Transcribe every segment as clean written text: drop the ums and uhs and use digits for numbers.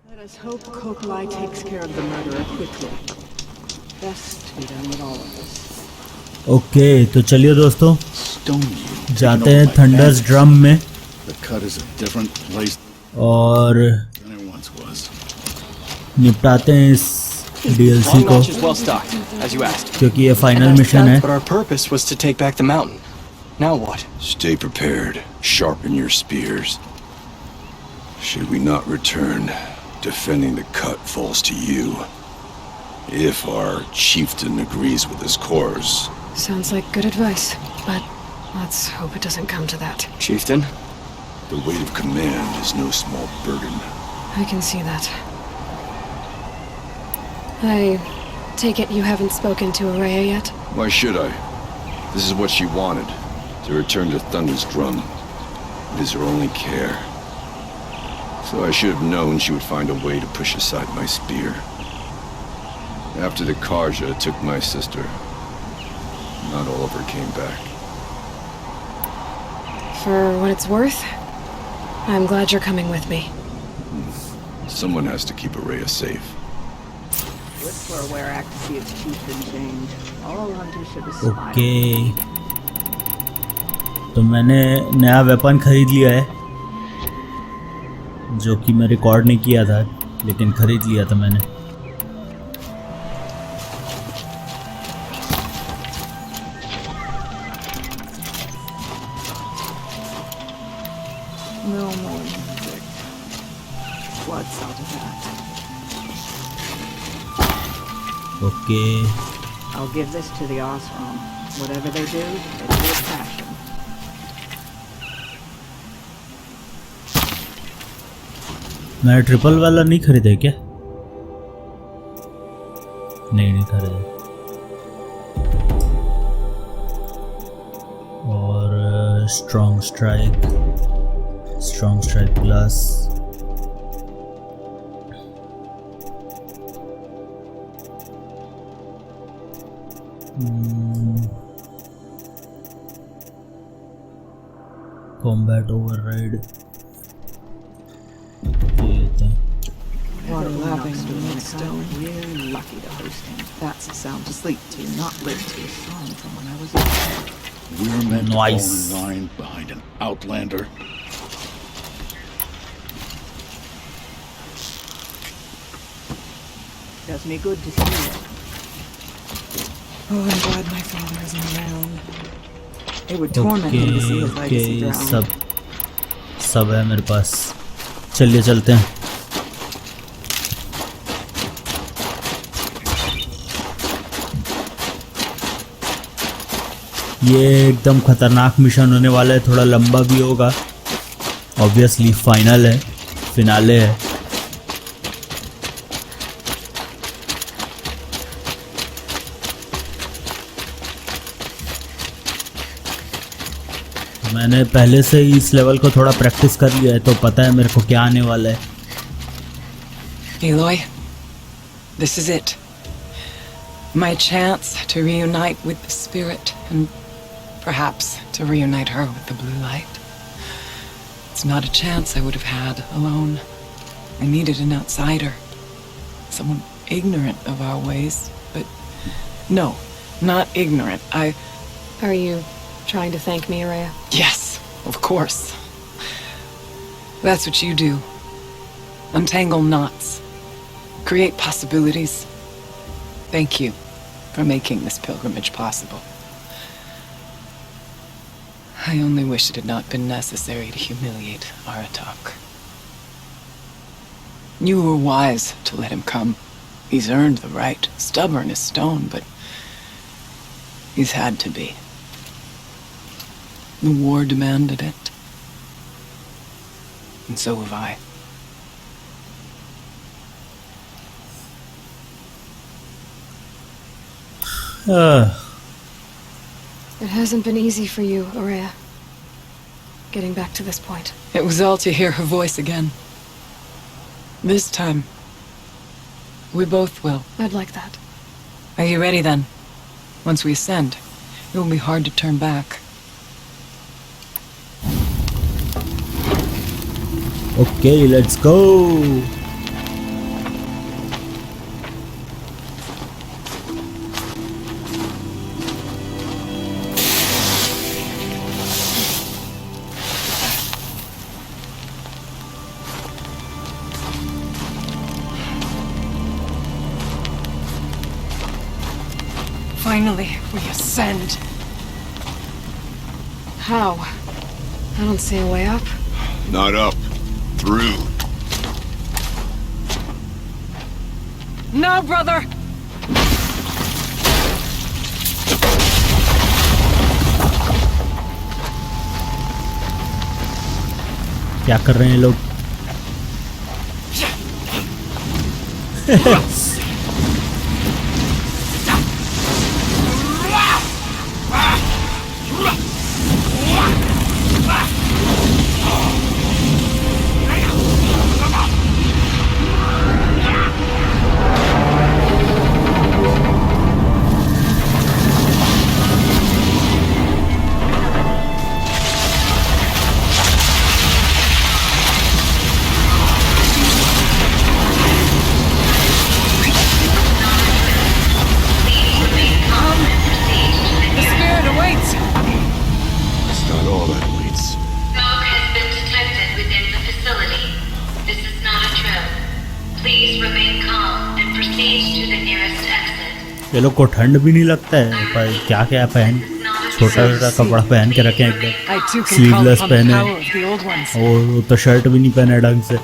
Let us hope Kokolai takes care of the murderer quickly. Best to be done with all of this. Okay तो चलिए दोस्तों जाते हैं thunder's drum में और निपटाते हैं इस DLC को क्योंकि ये फाइनल मिशन है. But our purpose was to take back the mountain. Now what? Stay prepared. Sharpen your spears. Should we not return, defending the cut falls to you. If our chieftain agrees with his course. Sounds like good advice, but let's hope it doesn't come to that. Chieftain? The weight of command is no small burden. I can see that. I take it you haven't spoken to Araya yet? Why should I? This is what she wanted, to return to Thunder's drum. It is her only care. So I should have known she would find a way to push aside my spear. After the Karja took my sister, not all of her came back. For what it's worth, I'm glad you're coming with me. Someone has to keep Araya safe. Look for where Axia's chieftain change. All hunters should aspire. Okay तो मैंने नया weapon खरीद लिया है जो कि मैं record नहीं किया था लेकिन खरीद लिया था मैंने. No more music. What's out of that? Okay I'll give this to the Osram. Whatever they do with passion. मैं ट्रिपल वाला नहीं खरीदा क्या? नहीं खरीदा. और strong strike plus combat override Water laughing doing stone. We're lucky to host him. That's a sound to sleep to, not live to. Song from when I was a kid. We're meant Nice. to fall in line behind an outlander. Does me good to see it. Oh, I'm glad my father isn't around. It would torment him to see his legacy drown. सब है मेरे पास. चलिए चलते हैं. ये एकदम खतरनाक mission होने वाला है. थोड़ा लंबा भी होगा ऑब्वियसली. फाइनल है, फिनाले है. मैंने पहले से ही इस लेवल को थोड़ा प्रैक्टिस कर लिया है तो पता है मेरे को क्या आने वाला है. Aloy, this is it. My chance to reunite with the spirit and perhaps to reunite her with the blue light. It's not a chance I would have had alone. I needed an outsider. Someone ignorant of our ways. But no, not ignorant. Are you trying to thank me, Araya? Yes, of course. That's what you do. Untangle knots. Create possibilities. Thank you for making this pilgrimage possible. I only wish it had not been necessary to humiliate Aratak. You were wise to let him come. He's earned the right. Stubborn as stone, but he's had to be. The war demanded it. And so have I. It hasn't been easy for you, Araya. Getting back to this point. It was all to hear her voice again. This time, We both will. I'd like that. Are you ready then? Once we ascend, it will be hard to turn back. Okay, let's go. Finally, we ascend. How? I don't see a way up. Not up. Through. No, brother! क्या कर रहे हैं लोग? ये लोग को ठंड भी नहीं लगता है पर क्या क्या पहन छोटा छोटा कपड़ा पहन के रखे एकदम स्लीवलेस पहने और वो तो शर्ट भी नहीं पहने ढंग से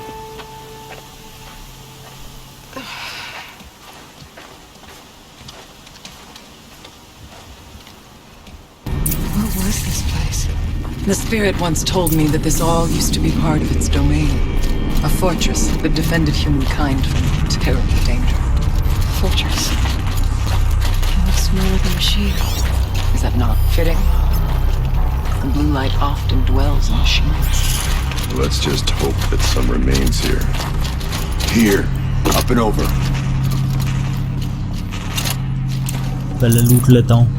What was this place? The spirit once told me that this all used to be part of its domain. A fortress that defended humankind from terrible danger. Fortress. It looks more like a machine. Is that not fitting? The blue light often dwells in machines. Let's just hope that some remains here. Here, up and over. पहले लूट लेता हूँ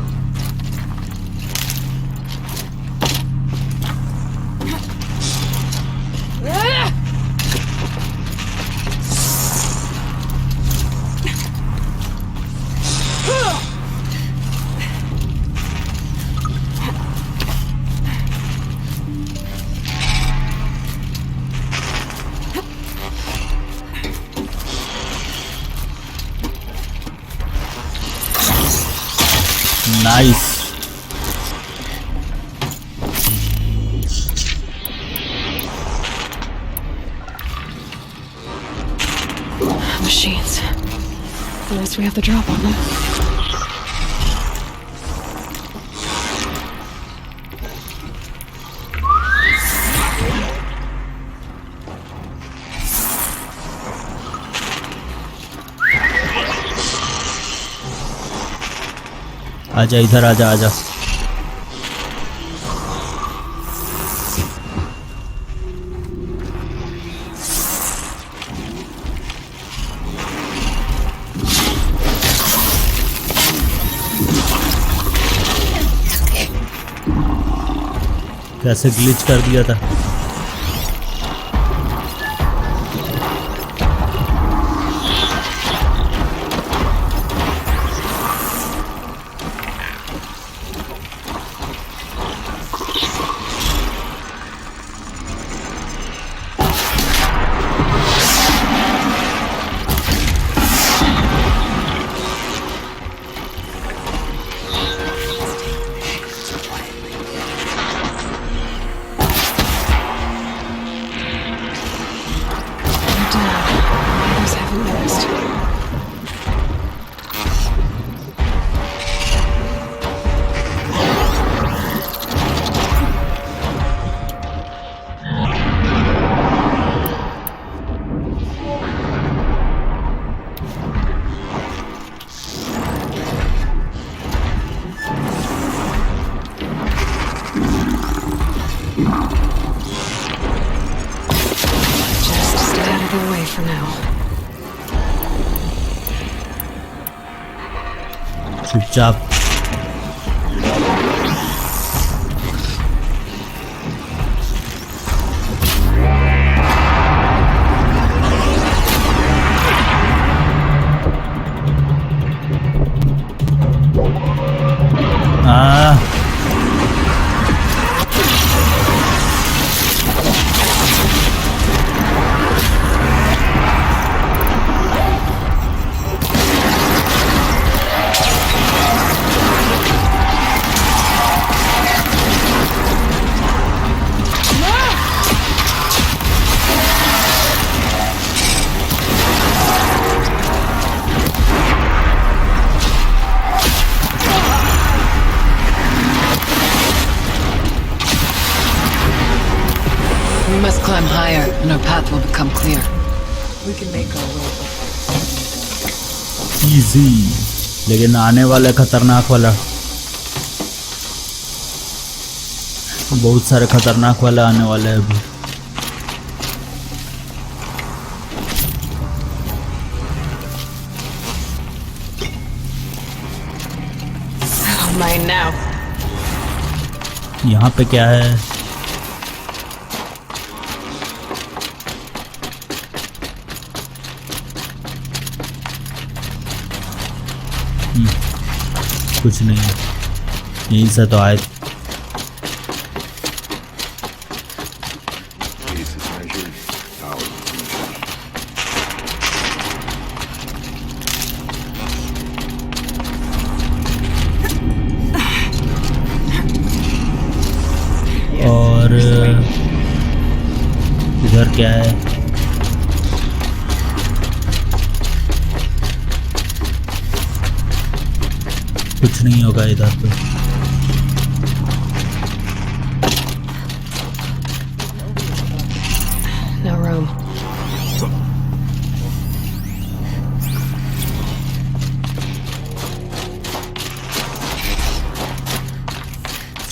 Nice. Machines. Unless we have the drop on them. आजा इधर आजा आजा कैसे glitch कर दिया था चुपचाप। We must climb higher, and our path will become clear. We can make our way. Easy, लेकिन आने वाला खतरनाक वाला, बहुत सारे खतरनाक वाले आने वाले हैं अभी। Mine now. यहाँ पे क्या है? कुछ नहीं है, यहीं से तो आए। और इधर क्या है? कुछ नहीं होगा इधर पे। No room.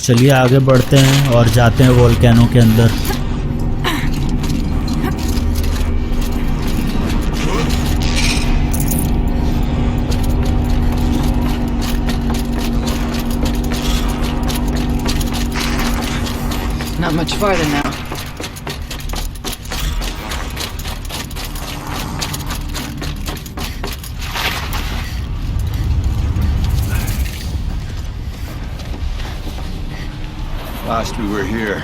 चलिए आगे बढ़ते हैं और जाते हैं वोल्केनो के अंदर। Not much farther now. Last we were here,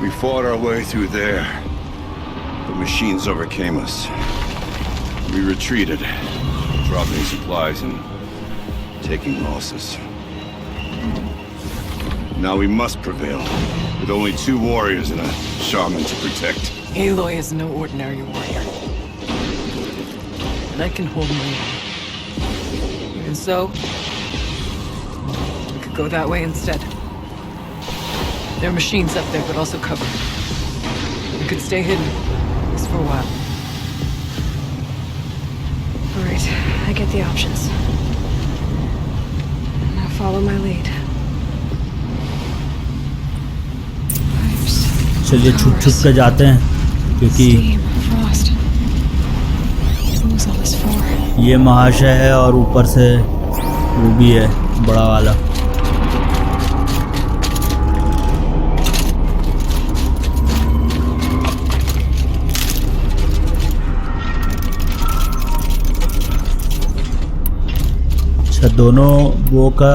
we fought our way through there. The machines overcame us. We retreated, dropping supplies and taking losses. Now we must prevail, with only 2 warriors and a shaman to protect. Aloy is no ordinary warrior. And I can hold my own. Even so, we could go that way instead. There are machines up there, but also cover. We could stay hidden, at least for a while. All right, I get the options. Now follow my lead. चलिए छुप छुप के जाते हैं, क्योंकि Steam, frost. What was all this for? ये महाशय है और ऊपर से वो भी है बड़ा वाला। अच्छा, दोनों वो का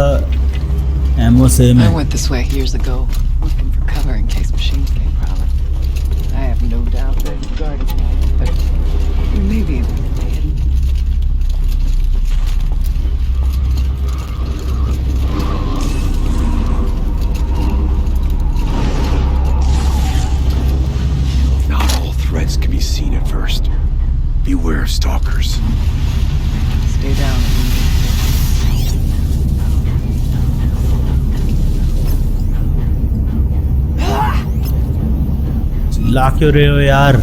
एमओ सेम I है। went this way years ago, looking for cover in case machines came prowling. I have no doubt they've guarded me, but maybe they're hidden. Not all threats can be seen at first. Beware of stalkers. Stay down. ला क्यों रहे हो यार?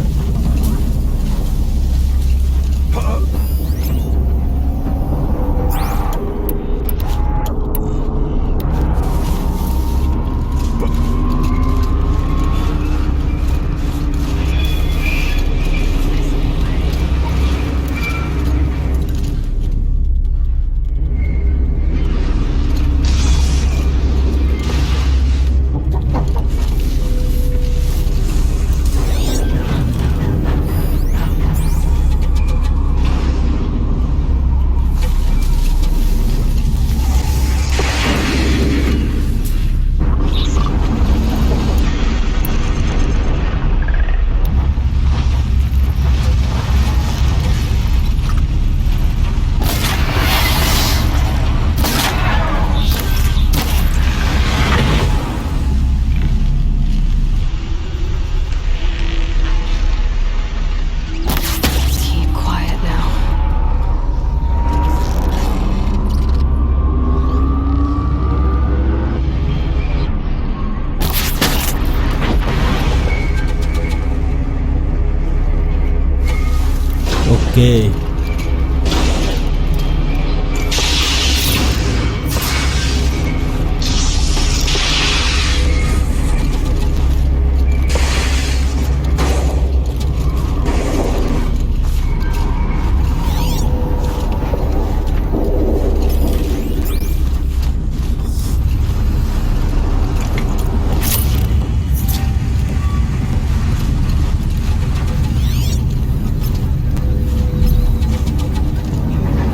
Okay.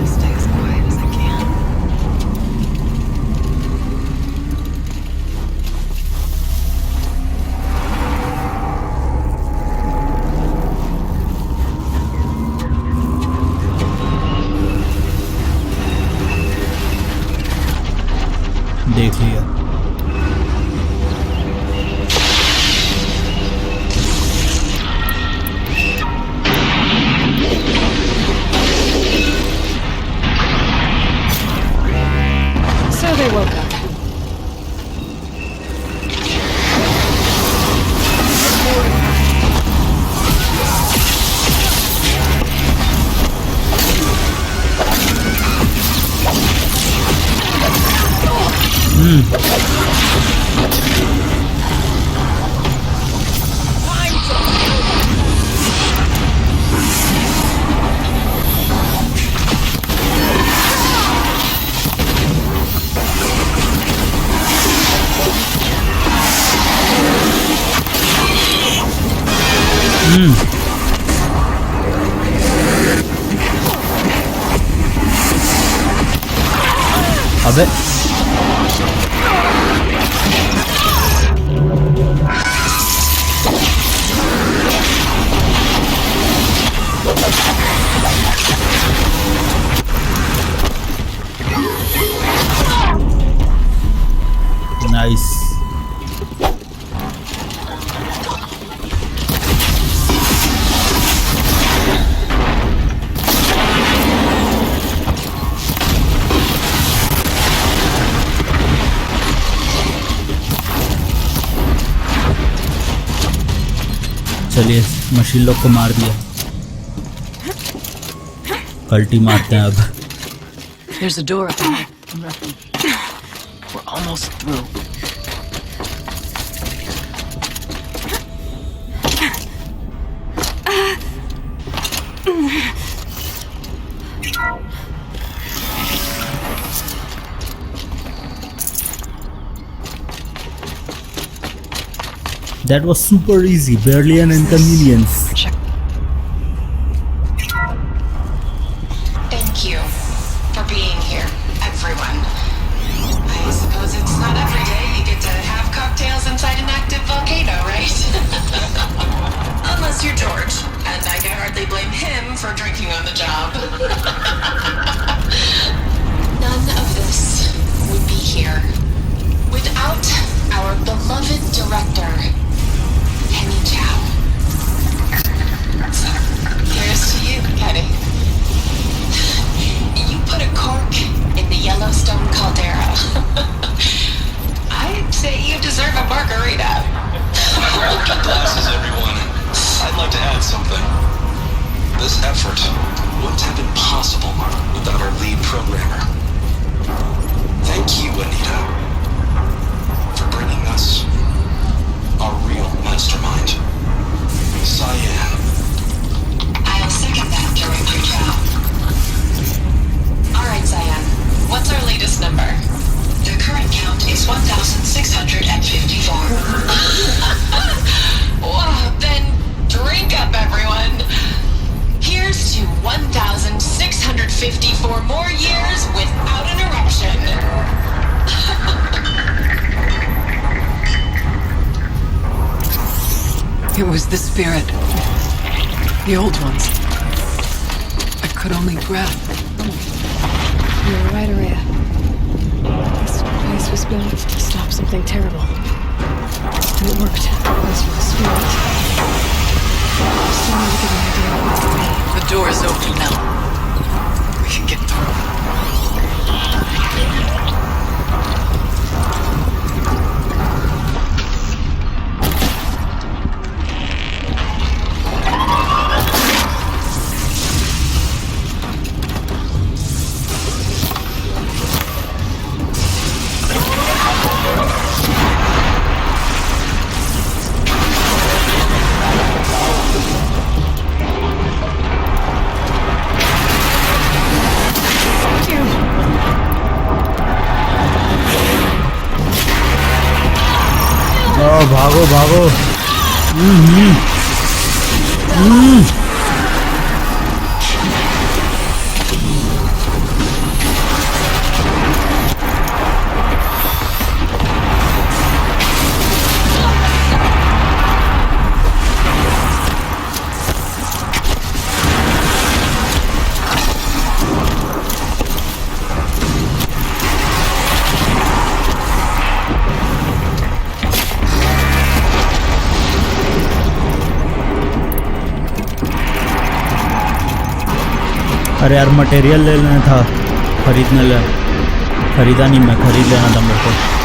Stay as quiet as I can. देख लिया. So they woke up. अबे nice. चलिए machine लोग को मार दिया. कल्टी मारते हैं अब. There's a door up ahead. We're almost through. That was super easy, barely an inconvenience. Thank you for being here, everyone. I suppose it's not every day you get to have cocktails inside an active volcano, right? Unless you're George, and I can hardly blame him for drinking on the job. None of this would be here without our beloved director, Henny Chow. So, here's to you, Kenny. You put a cork in the Yellowstone caldera. I'd say you deserve a margarita. Hold your glasses, everyone. I'd like to add something. This effort wouldn't have been possible without our lead programmer. Thank you, Anita, for bringing us our real mastermind, Cyan. I'll second that, Director Chow. Alright, Cyan. What's our latest number? The current count is 1,654. Whoa, then drink up, everyone. Here's to 1,654 more years without an eruption. It was the spirit. The old ones. I could only breath. You were right, Araya. This place was built to stop something terrible. And it worked. As for the spirit, I still need to get an idea of what it means. The door is open now. We can get through. अरे यार material ले लेना था, खरीदा नहीं, मैं खरीद लेना था मेरे को।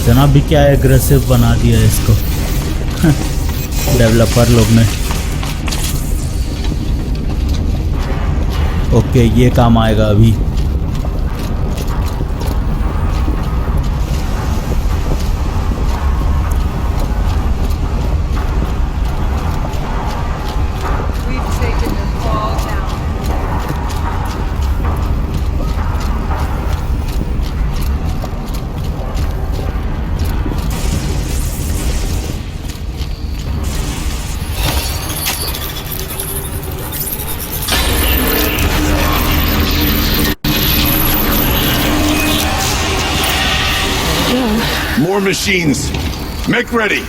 जनाब भी क्या एग्रेसिव बना दिया है इसको डेवलपर लोग ने। ओके ये काम आएगा अभी। More machines. Make ready.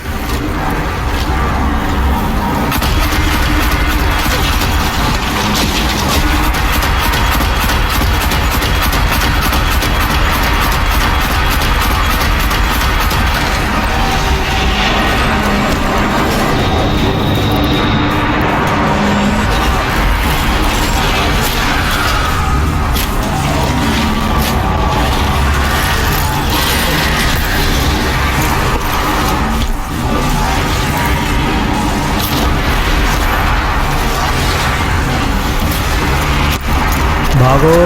भागो।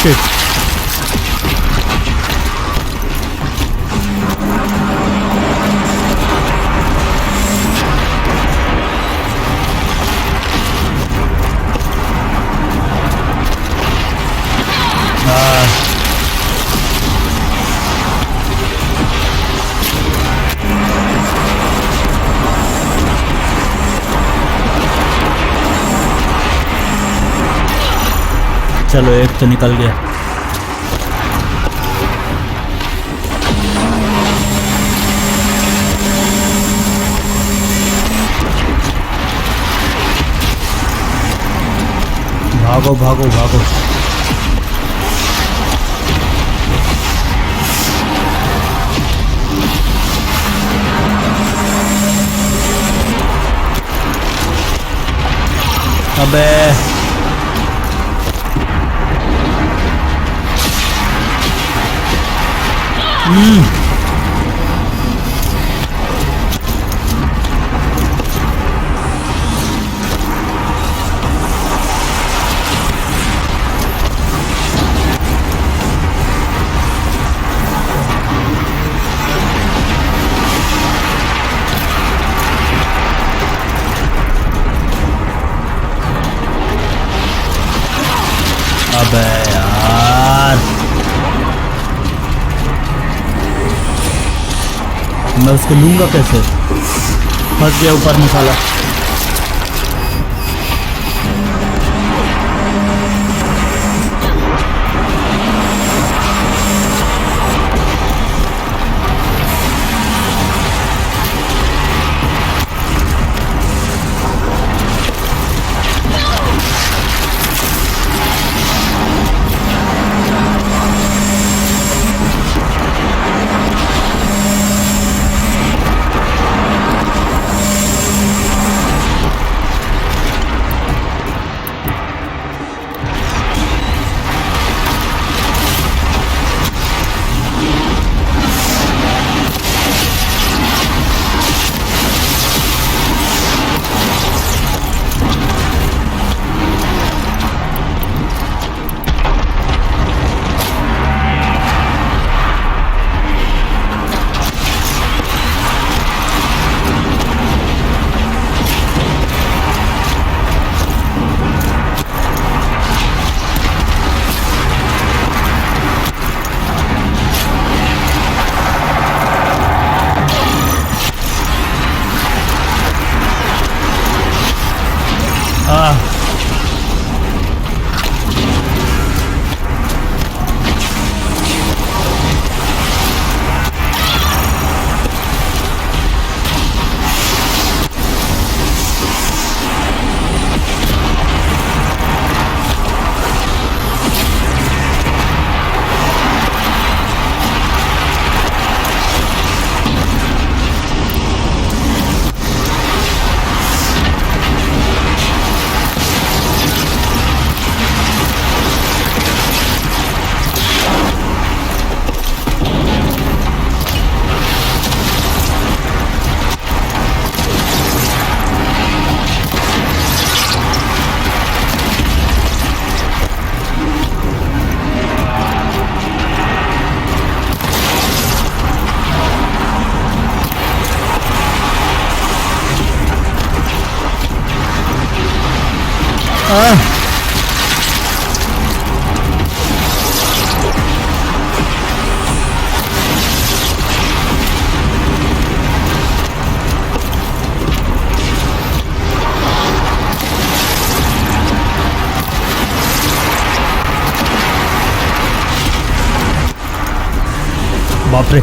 Shit. चलो एक तो निकल गया। भागो भागो भागो। अबे मैं उसको लूँगा कैसे? फंस गया ऊपर में साला। बाप रे।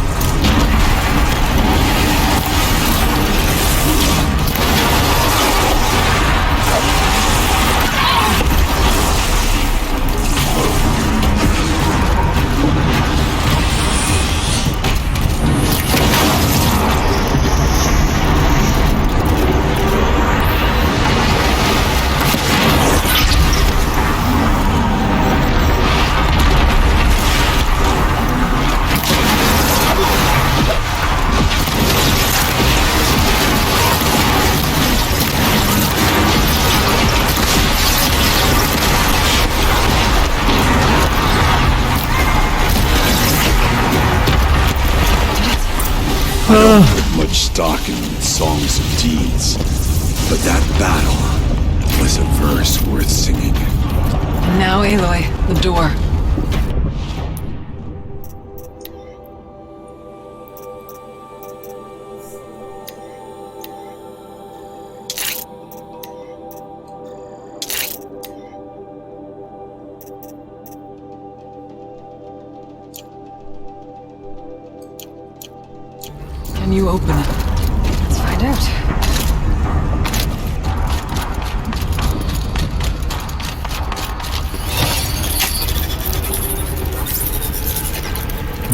I don't put much stock in songs of deeds, but that battle was a verse worth singing. Now, Aloy, the door. Can you open it? Let's find out.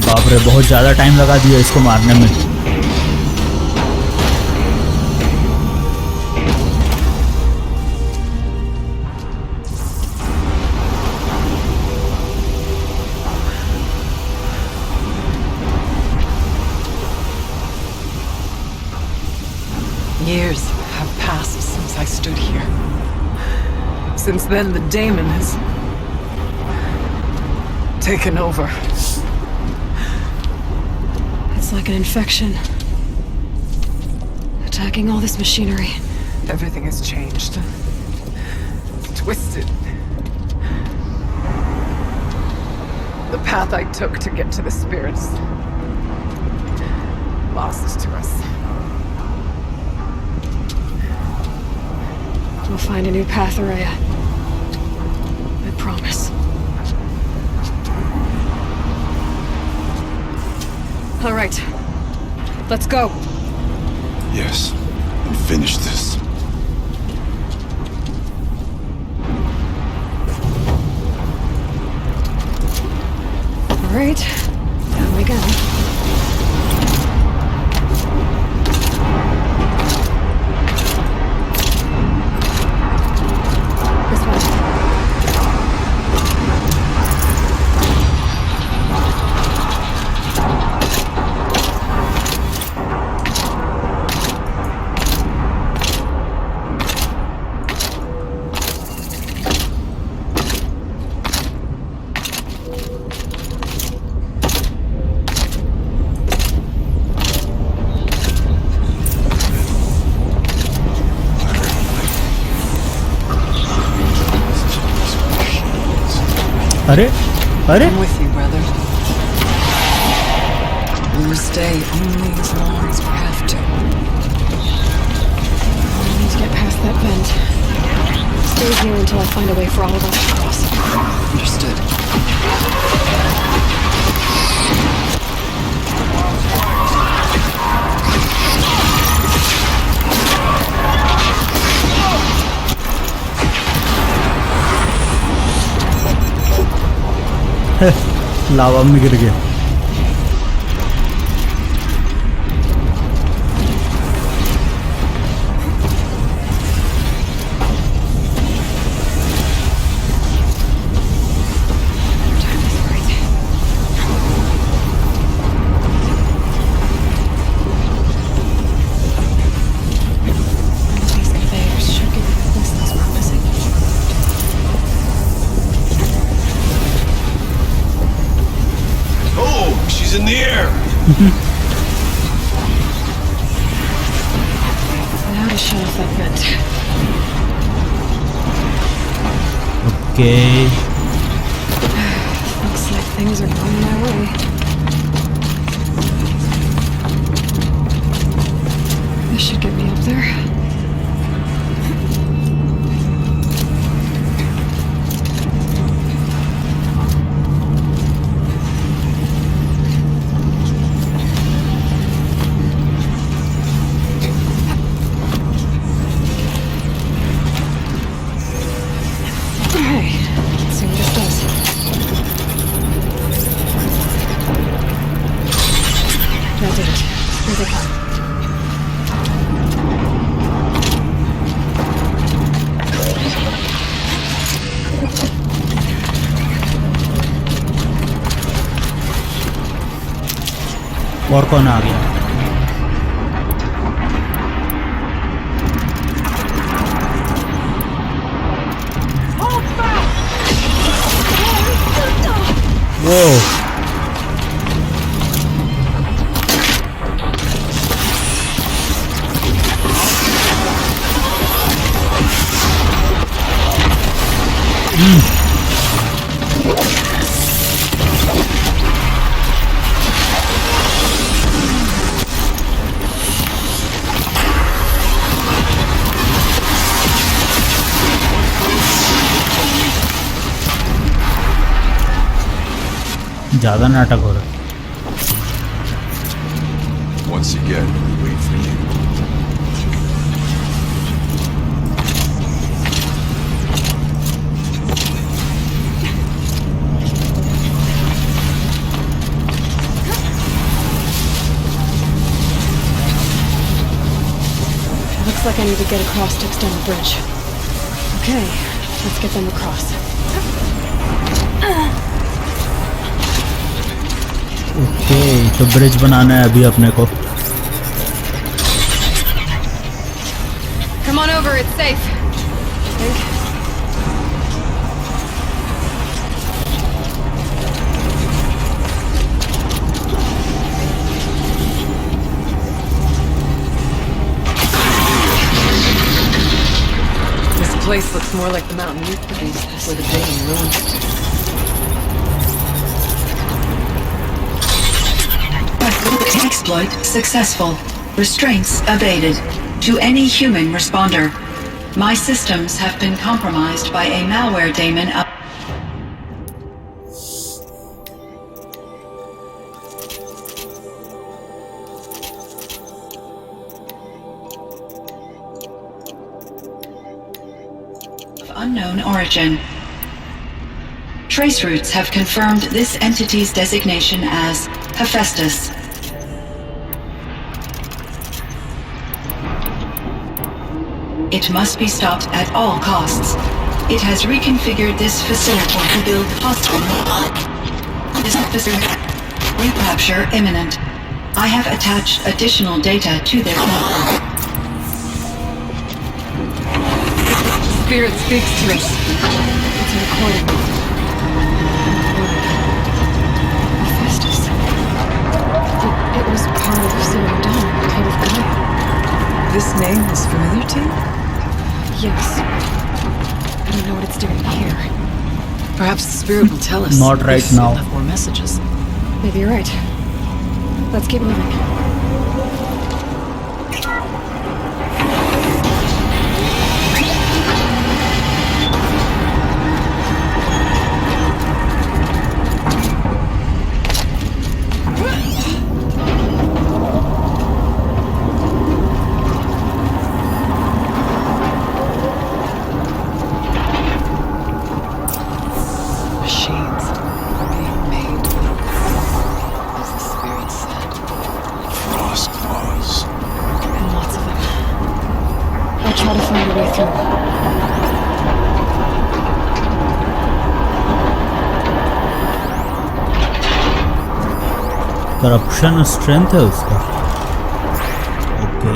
बाप रे, बहुत ज़्यादा टाइम लगा दिया इसको मारने में। Years have passed since I stood here. Since then, the daemon has taken over. It's like an infection. Attacking all this machinery. Everything has changed. Twisted. The path I took to get to the spirits lost to us. We'll find a new path, Araya. I promise. All right. Let's go. Yes. And finish this. All right. Down we go. This way. अरे अरे I'm with you, brother. We'll stay only as long as we have to. I need to get past that vent. Stay here until I find a way for all of us to cross. Understood. लावा में गिर गया These conveyors should give me the list that's promising. Oh, she's in the air! Now to shut off that vent. Okay Looks like things are going my way. This should get me up there. Okay, let's see what this does. That did it. Here they come. और कौन आ गया वो ज्यादा नाटक हो रहा है Once again, we wait for you. Looks like I need to get across to extend the bridge. Okay, let's get them across. Okay तो ब्रिज बनाना है अभी अपने को Come on over, it's safe. I think. This place looks more like the mountain you produced before the day you ruined it. Exploit successful. Restraints abated. To any human responder, my systems have been compromised by a malware daemon of unknown origin. Trace routes have confirmed this entity's designation as Hephaestus. It must be stopped at all costs. It has reconfigured this facility to build hospital. This facility. Recapture imminent. I have attached additional data to their network. Spirit speaks to us. It's a recording. Hephaestus. It was part of Zero Dawn, part of Gaia. This name is familiar to you? Yes. I don't know what it's doing here. Perhaps the spirit will tell us. Not right if it now. left more messages. Maybe you're right. Let's keep moving. Machines are being made. As the spirit said. Frost claws. And lots of them. I'll try to find a way through. Corruption strength है उसका. Okay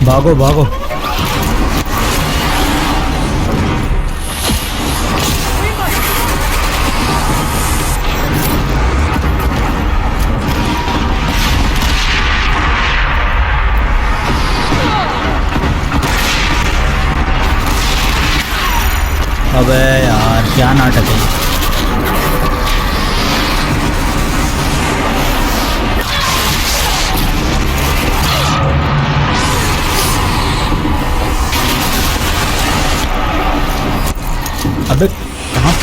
भागो भागो. अबे यार क्या नाटक है. अबे कहाँ.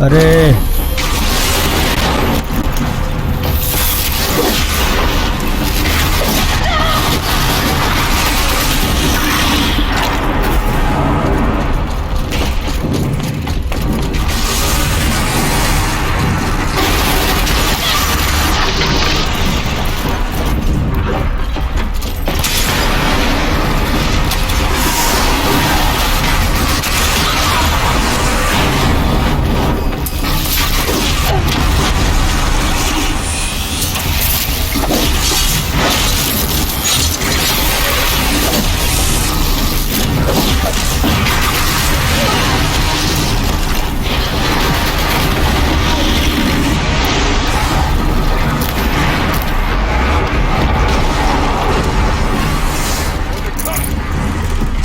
अरे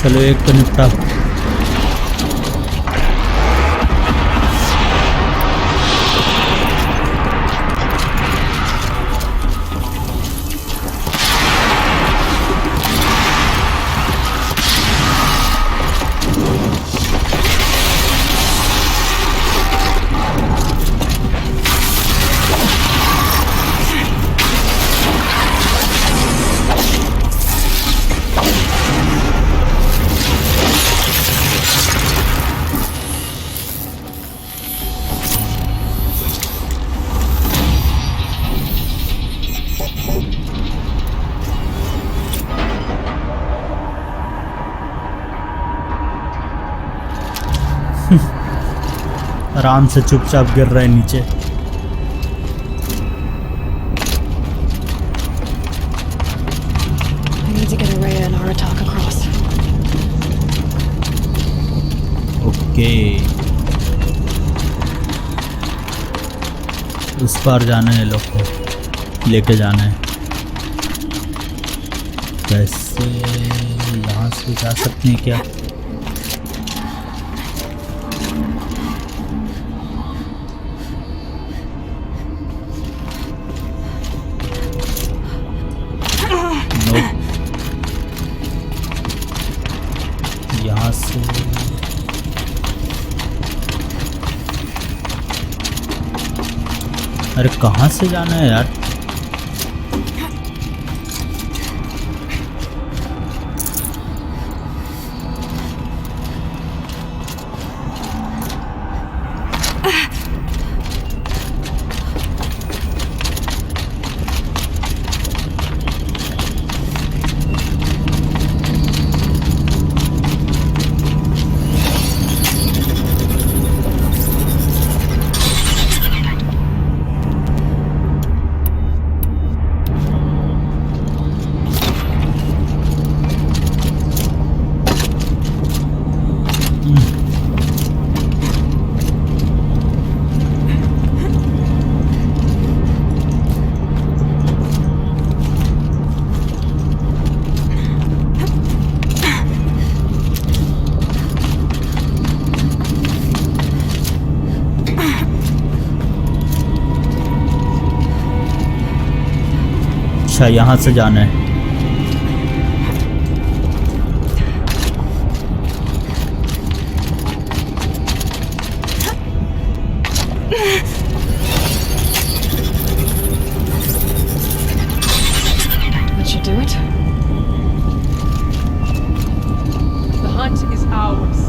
चलो एक तो निपटा। आराम से चुपचाप गिर रहा है नीचे। I need to get Araya and Aratak across. Okay, उस पार जाना है, लोग को लेके जाना है। वैसे यहाँ से जा सकते हैं क्या? यहाँ से अरे कहाँ से जाना है यार? अच्छा, यहाँ से जाना है। That should do it. The hunt is ours.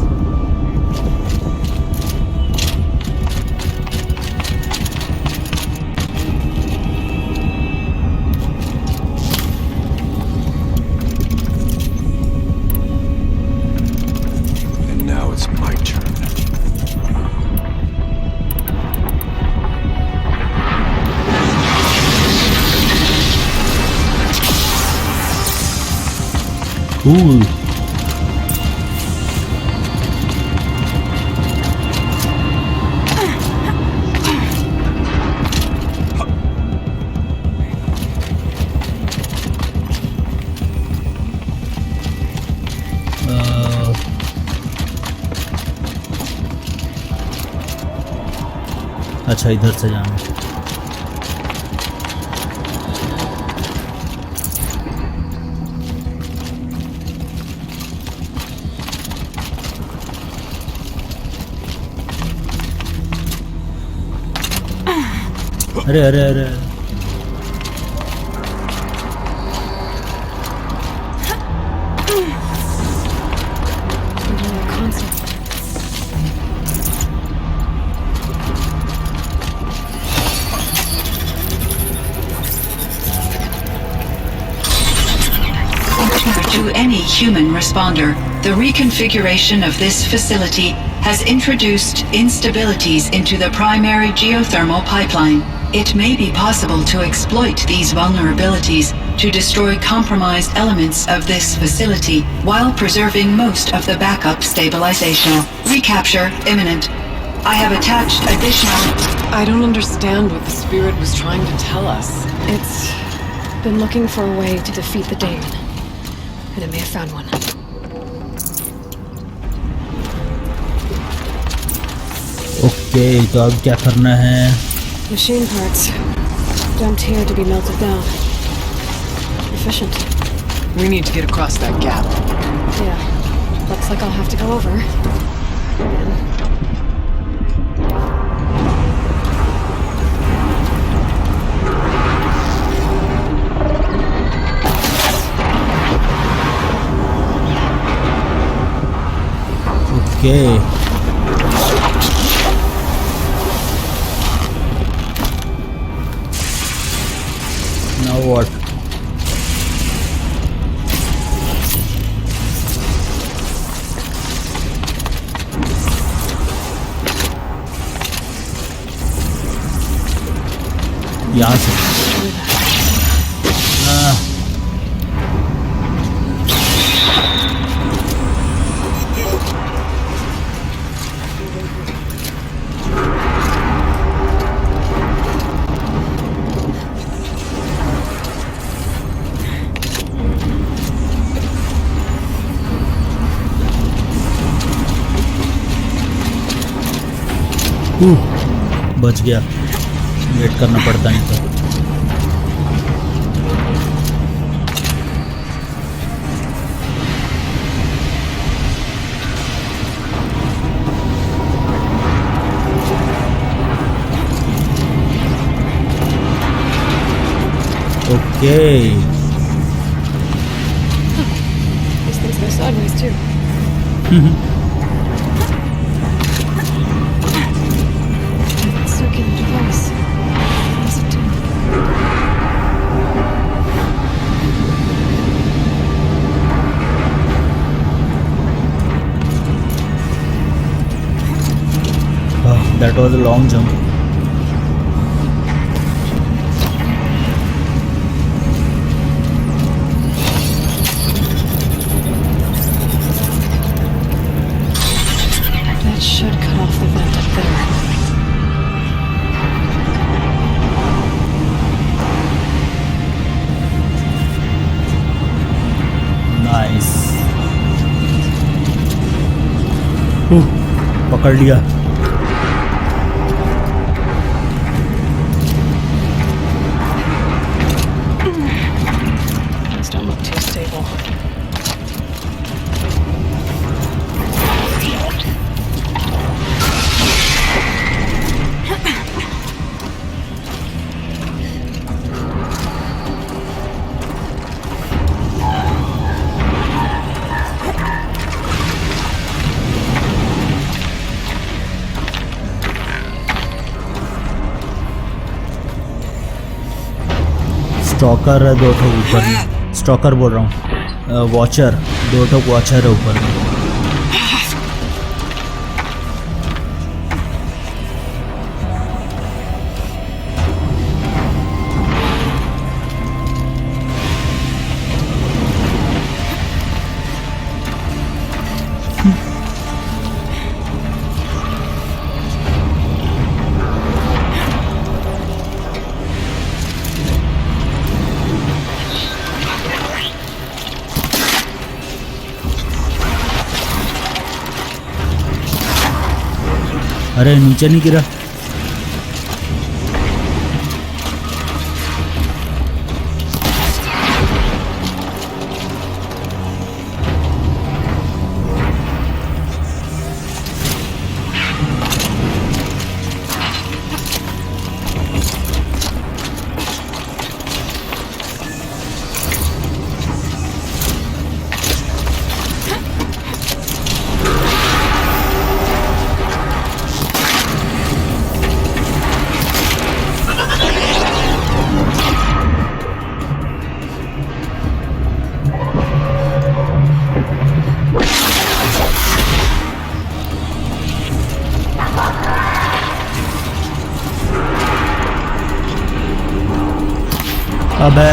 And now it's my turn. Cool. अच्छा, इधर से जाना है। अरे अरे अरे Control console. To any human responder, the reconfiguration of this facility has introduced instabilities into the primary geothermal pipeline. It may be possible to exploit these vulnerabilities to destroy compromised elements of this facility while preserving most of the backup stabilization. Recapture imminent. I have attached additional... I don't understand what the spirit was trying to tell us. It's been looking for a way to defeat the Daemon, and it may have found one. Okay, तो अब क्या करना है? Machine parts. Dumped here to be melted down. Efficient. We need to get across that gap. Yeah. Looks like I'll have to go over. Okay. Now what? यहाँ से बच गया, wait करना पड़ता नहीं तो। Okay, These things go sideways too. Circular device. What's it do? that was a long jump. That should cut off the vent up there. Nice. पकड़ लिया. Things don't look too stable. Stalker है 2 ठो ऊपर में, stalker बोल रहा हूँ, watcher 2 ठो वॉचर है ऊपर में. अरे नीचे नहीं गिरा. अबे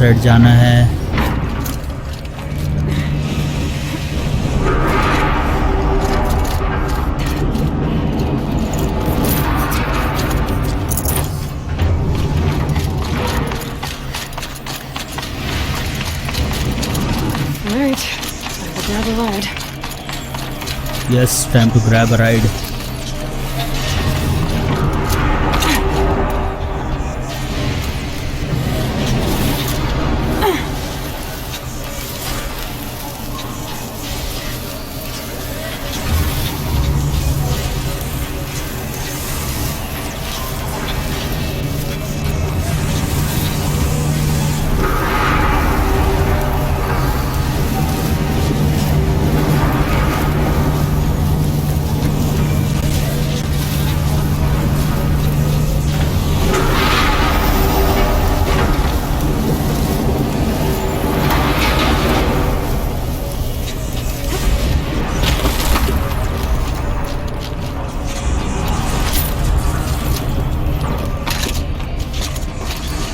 साइड जाना है। Alright, time to grab a ride. Yes, time to grab a ride.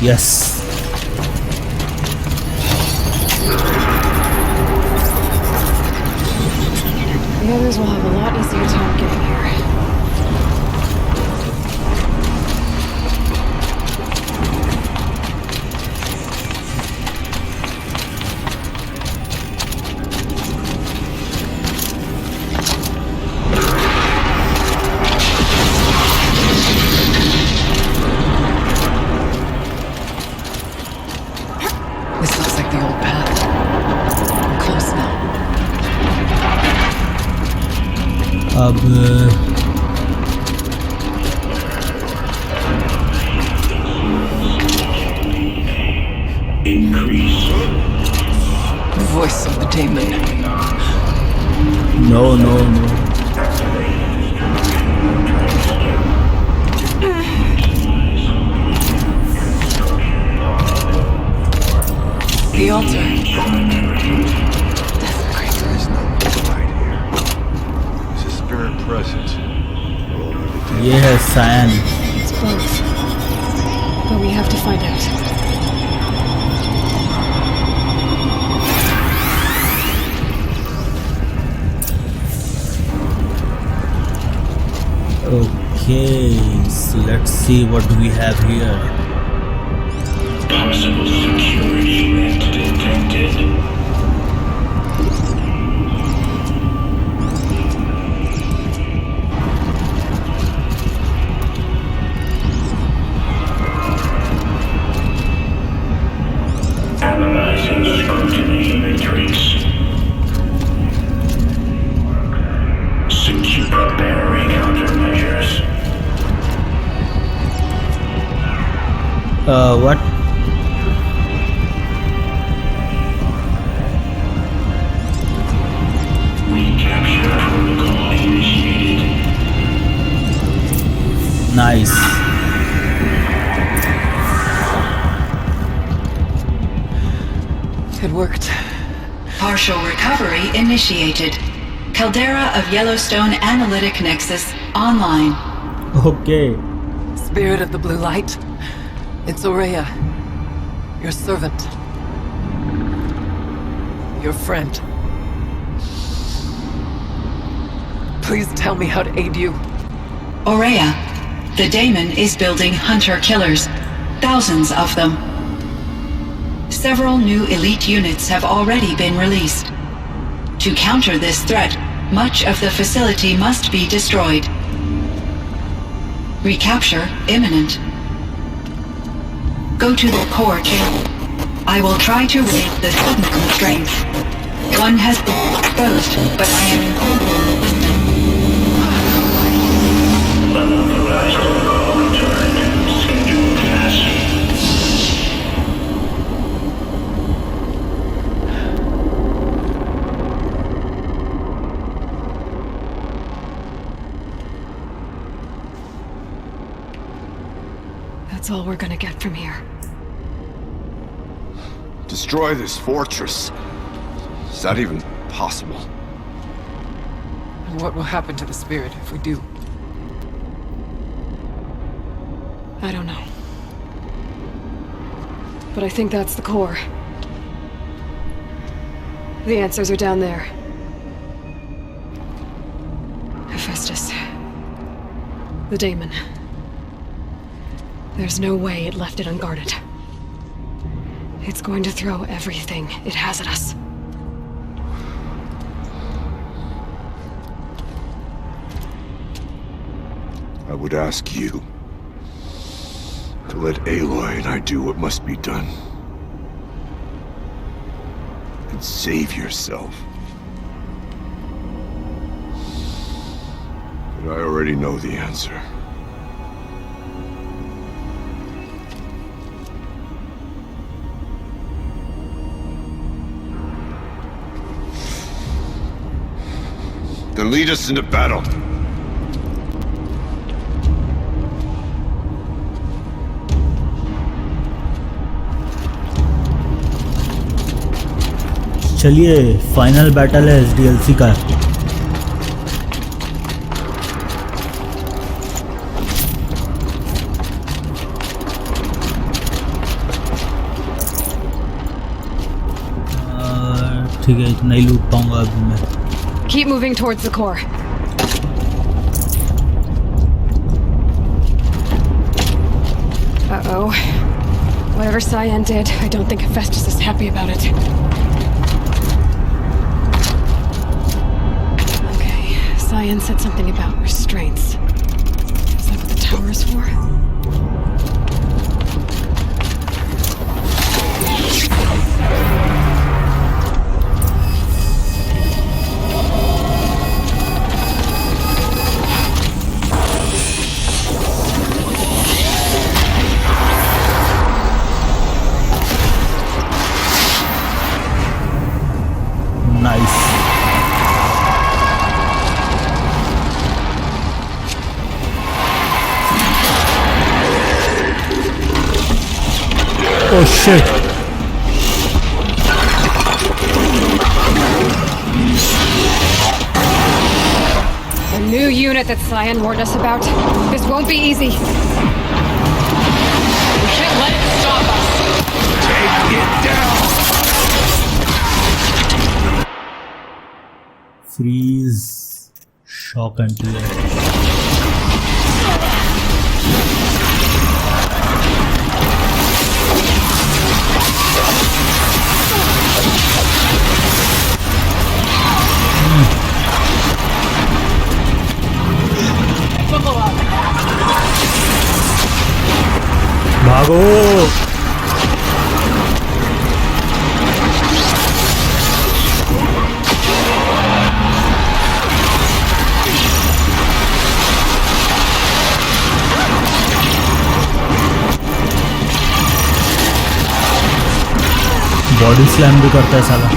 Yes. The others will have a lot easier time getting here. This looks like the old path. We're close now. अब The voice of the demon. no, no, no. The altar. There is no light here. There's a spirit present. ये है Sion. It's both. But we have to find out. Okay, so let's see what do we have here. Possible security event detected. Analyzing scrutiny matrix. Secure preparing countermeasures. What? Recapture protocol initiated. Nice. It worked. Partial recovery initiated. Caldera of Yellowstone Analytic Nexus online. Okay. Spirit of the blue light. It's Aurea. Your servant. Your friend. Please tell me how to aid you. Aurea, the daemon is building hunter-killers. Thousands of them. Several new elite units have already been released. To counter this threat, much of the facility must be destroyed. Recapture imminent. Go to the core chamber. I will try to raid the sudden constraint. One has been exposed, but I am Unauthorized protocol returned. Scheduled task. That's all we're gonna get from here. Destroy this fortress. Is that even possible? And what will happen to the spirit if we do? I don't know. but I think that's the core. The answers are down there. Hephaestus. The daemon. There's no way it left it unguarded. It's going to throw everything it has at us. I would ask you to let Aloy and I do what must be done. And save yourself. But I already know the answer. Then lead us into battle. चलिए final battle है SDLC का। ठीक है, इतना ही लूट पाऊंगा अभी मैं। Keep moving towards the core. Uh-oh. Whatever Cyan did, I don't think Hephaestus is happy about it. Okay, Cyan said something about restraints. Is that what the tower is for? Nice. Oh shit. The new unit that Cyan warned us about. This won't be easy. We can't let it stop us. Take it down! Freeze. Shock and clear. भागो। Body slam भी करता है साला।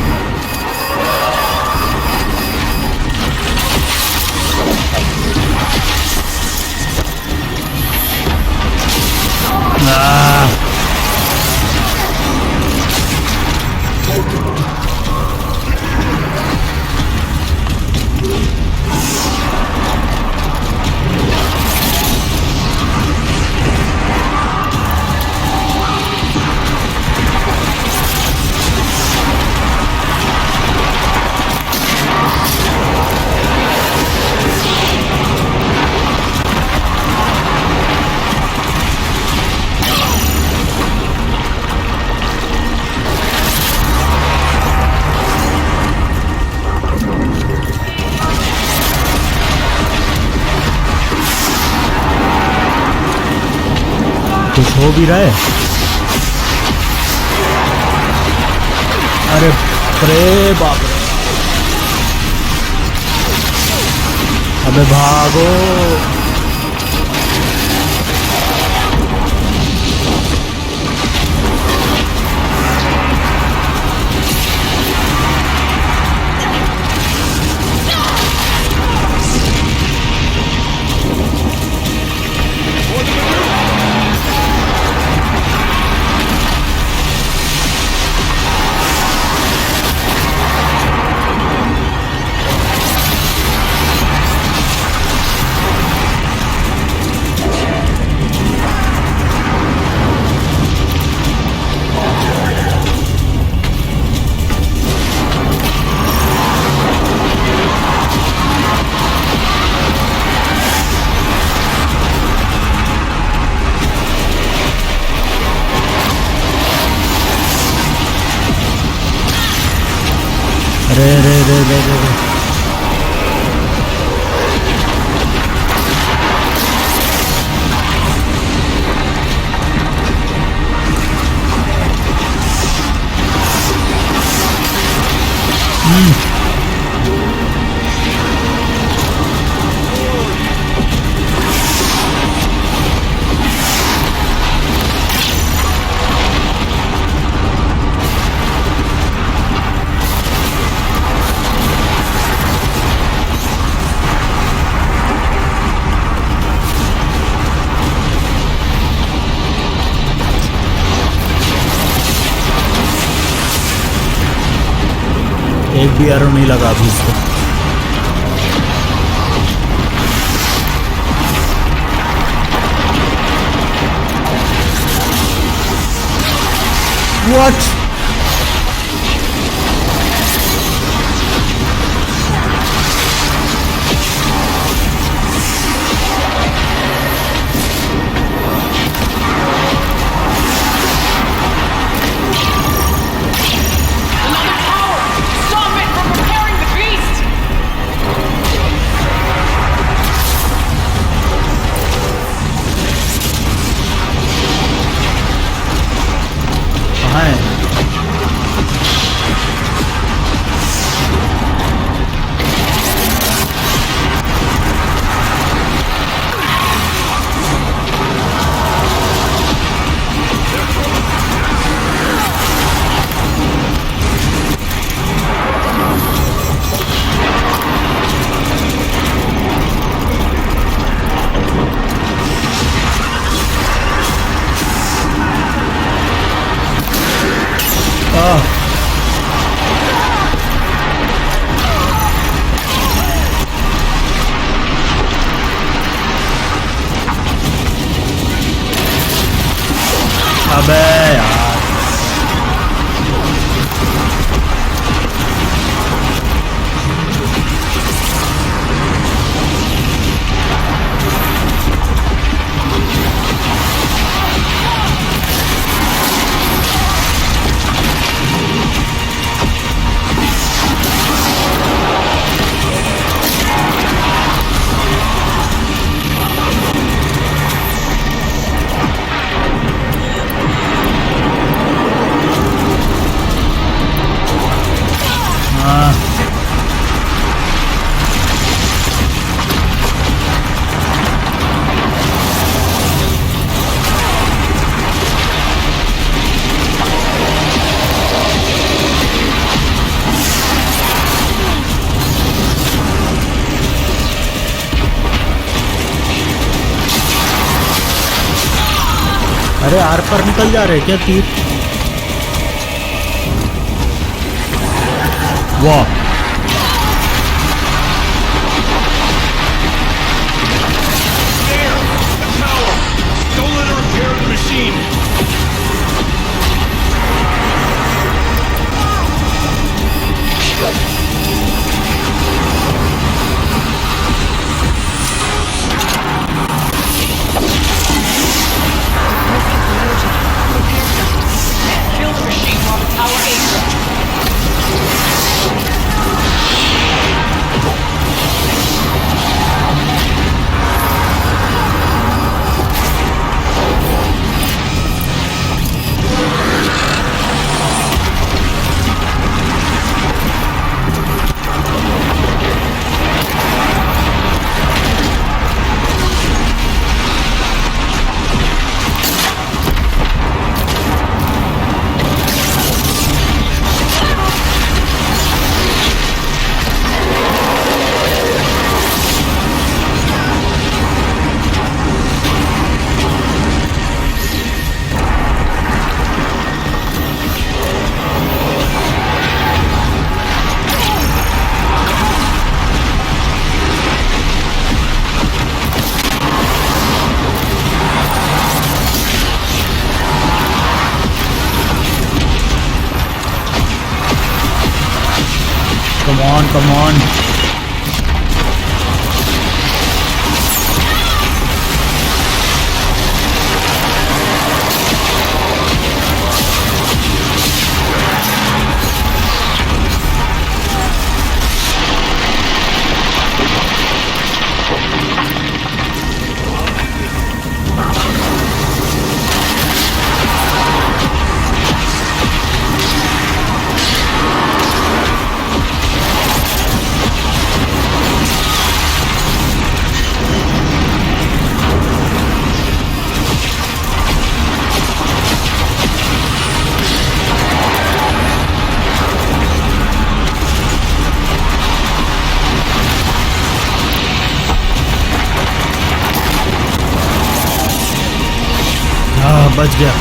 कुछ हो भी रहा है। अरे अरे बाप रे, अबे भागो। रे एक भी एरो नहीं लगा अभी इसको। What? अबे यार अरे आर पर निकल जा रहे क्या तीर? वाह come on. बच गया।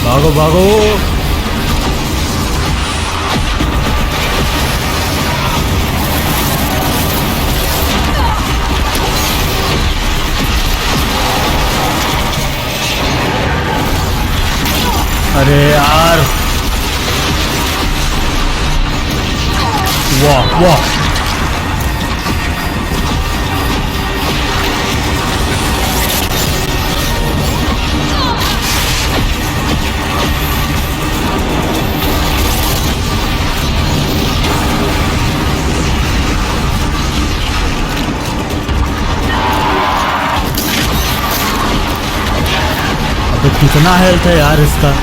भागो भागो। अरे यार, वाह वाह। तो कितना हेल्थ है यार इसका।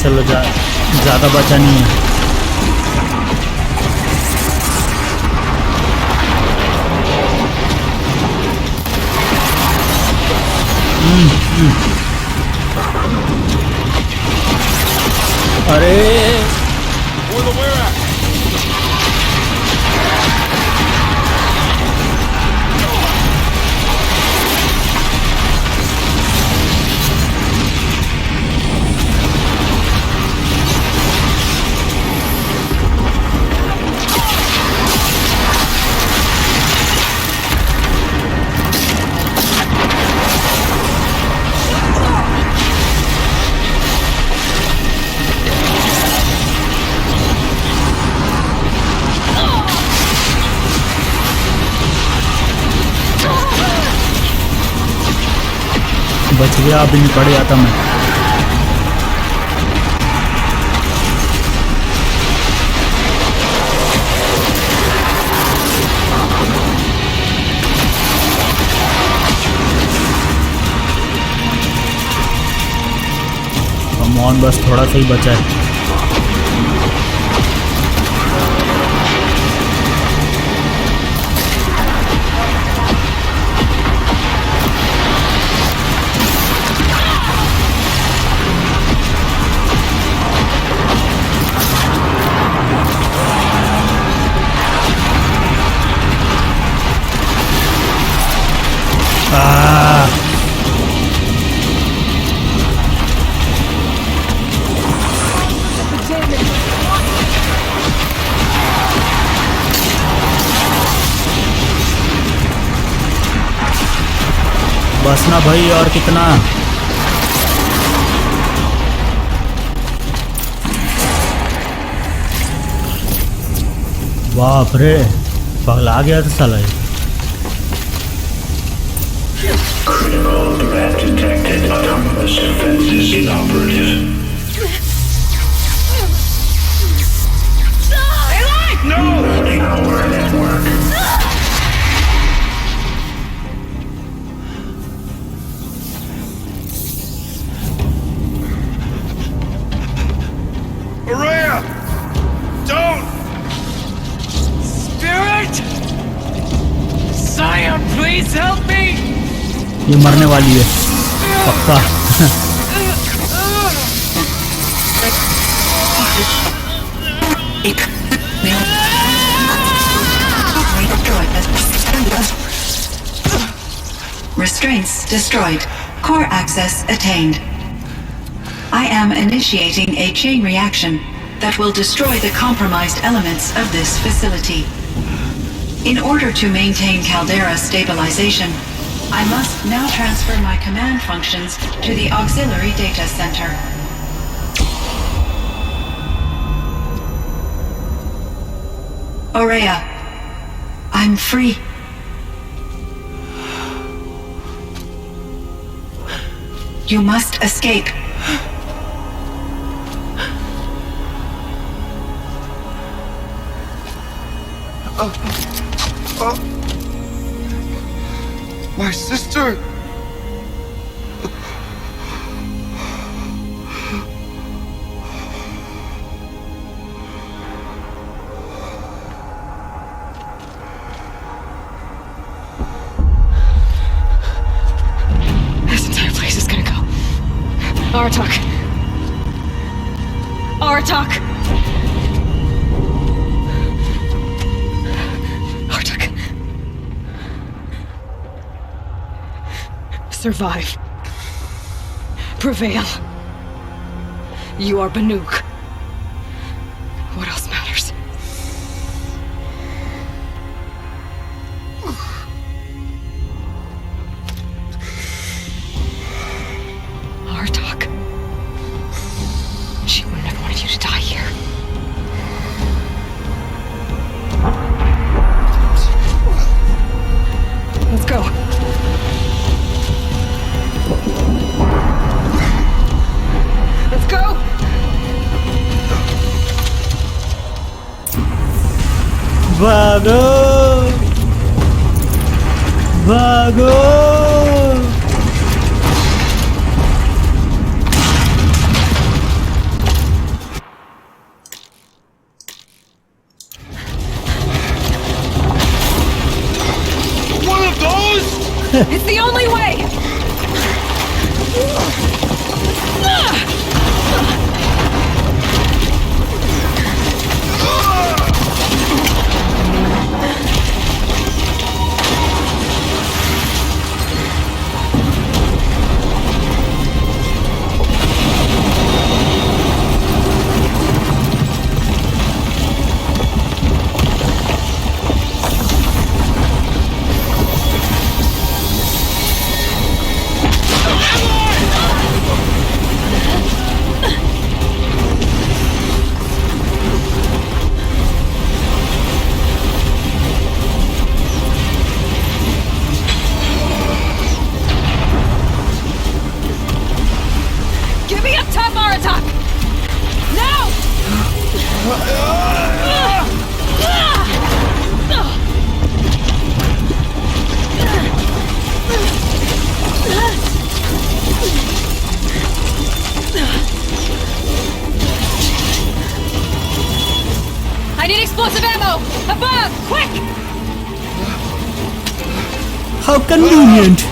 चलो ज़्यादा बचा नहीं है। अरे बच गया, अभी नहीं पड़ जाता मैं। कम ऑन, बस थोड़ा सा ही बचा है। बस ना भाई, और कितना। बाप रे, पगला गया था साला ये। Critical threat detected. Autonomous defenses inoperative. No! Moving our network. Araya! Don't! Spirit! Sire, please help me! ये मरने वाली है पक्का। Restraints destroyed. Core access attained. I am initiating a chain reaction. that will destroy the compromised elements of this facility. In order to maintain Caldera stabilization, I must now transfer my command functions to the auxiliary data center. Aurea, I'm free. You must escape. My sister! This entire place is gonna go. Aratak! Aratak! Aratak. Survive. Prevail. You are Banuk. What else matters? Artok. She wouldn't have wanted you to die here. Let's go. Let's go! भागो भागो One of those? It's the only way! Get me up top, Aratak! Now! I need explosive ammo! Above! Quick! How convenient.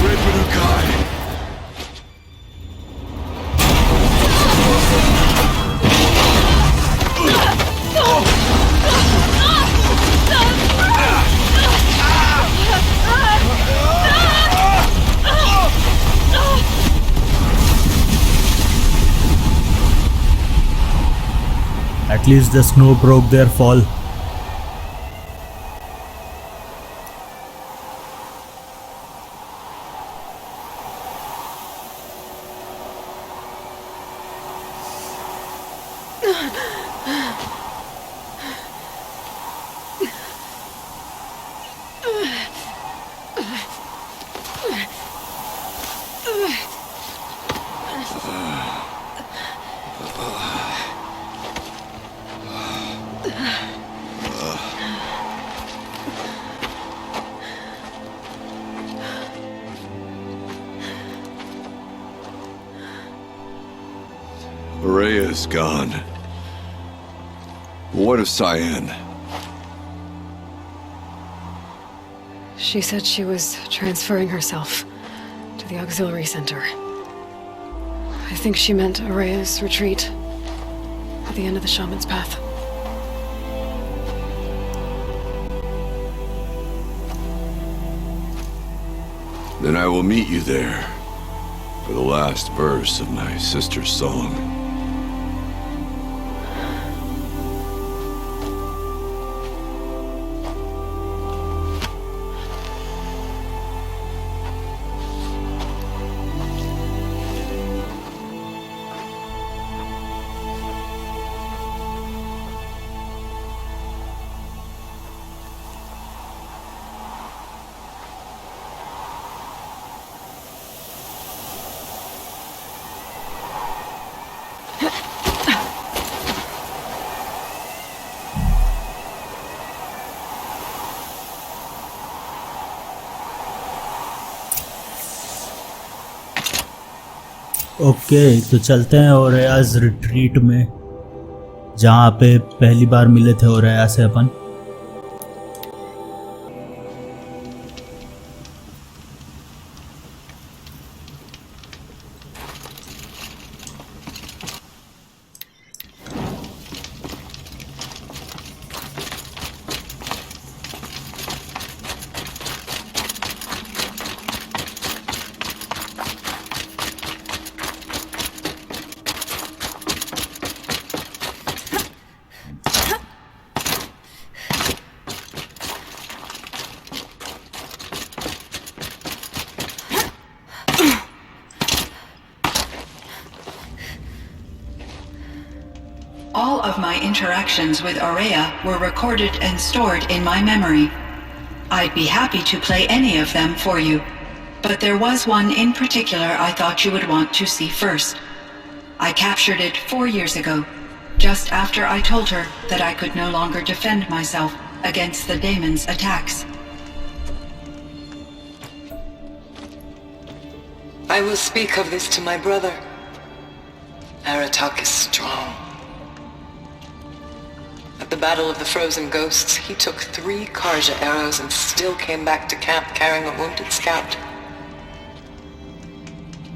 Red Banukai. At least the snow broke their fall. Aurea's gone. What of Cyan? She said she was transferring herself to the auxiliary center. I think she meant Aurea's retreat at the end of the Shaman's Path. Then I will meet you there for the last verse of my sister's song. Okay तो चलते हैं ओरेयाज retreat में, जहाँ पे पहली बार मिले थे ओरेया से अपन। All of my interactions with Aurea were recorded and stored in my memory. I'd be happy to play any of them for you, but there was one in particular I thought you would want to see first. I captured it 4 years ago, just after I told her that I could no longer defend myself against the daemon's attacks. I will speak of this to my brother. Aratak is strong. At the Battle of the Frozen Ghosts, he took 3 Karja arrows and still came back to camp carrying a wounded scout.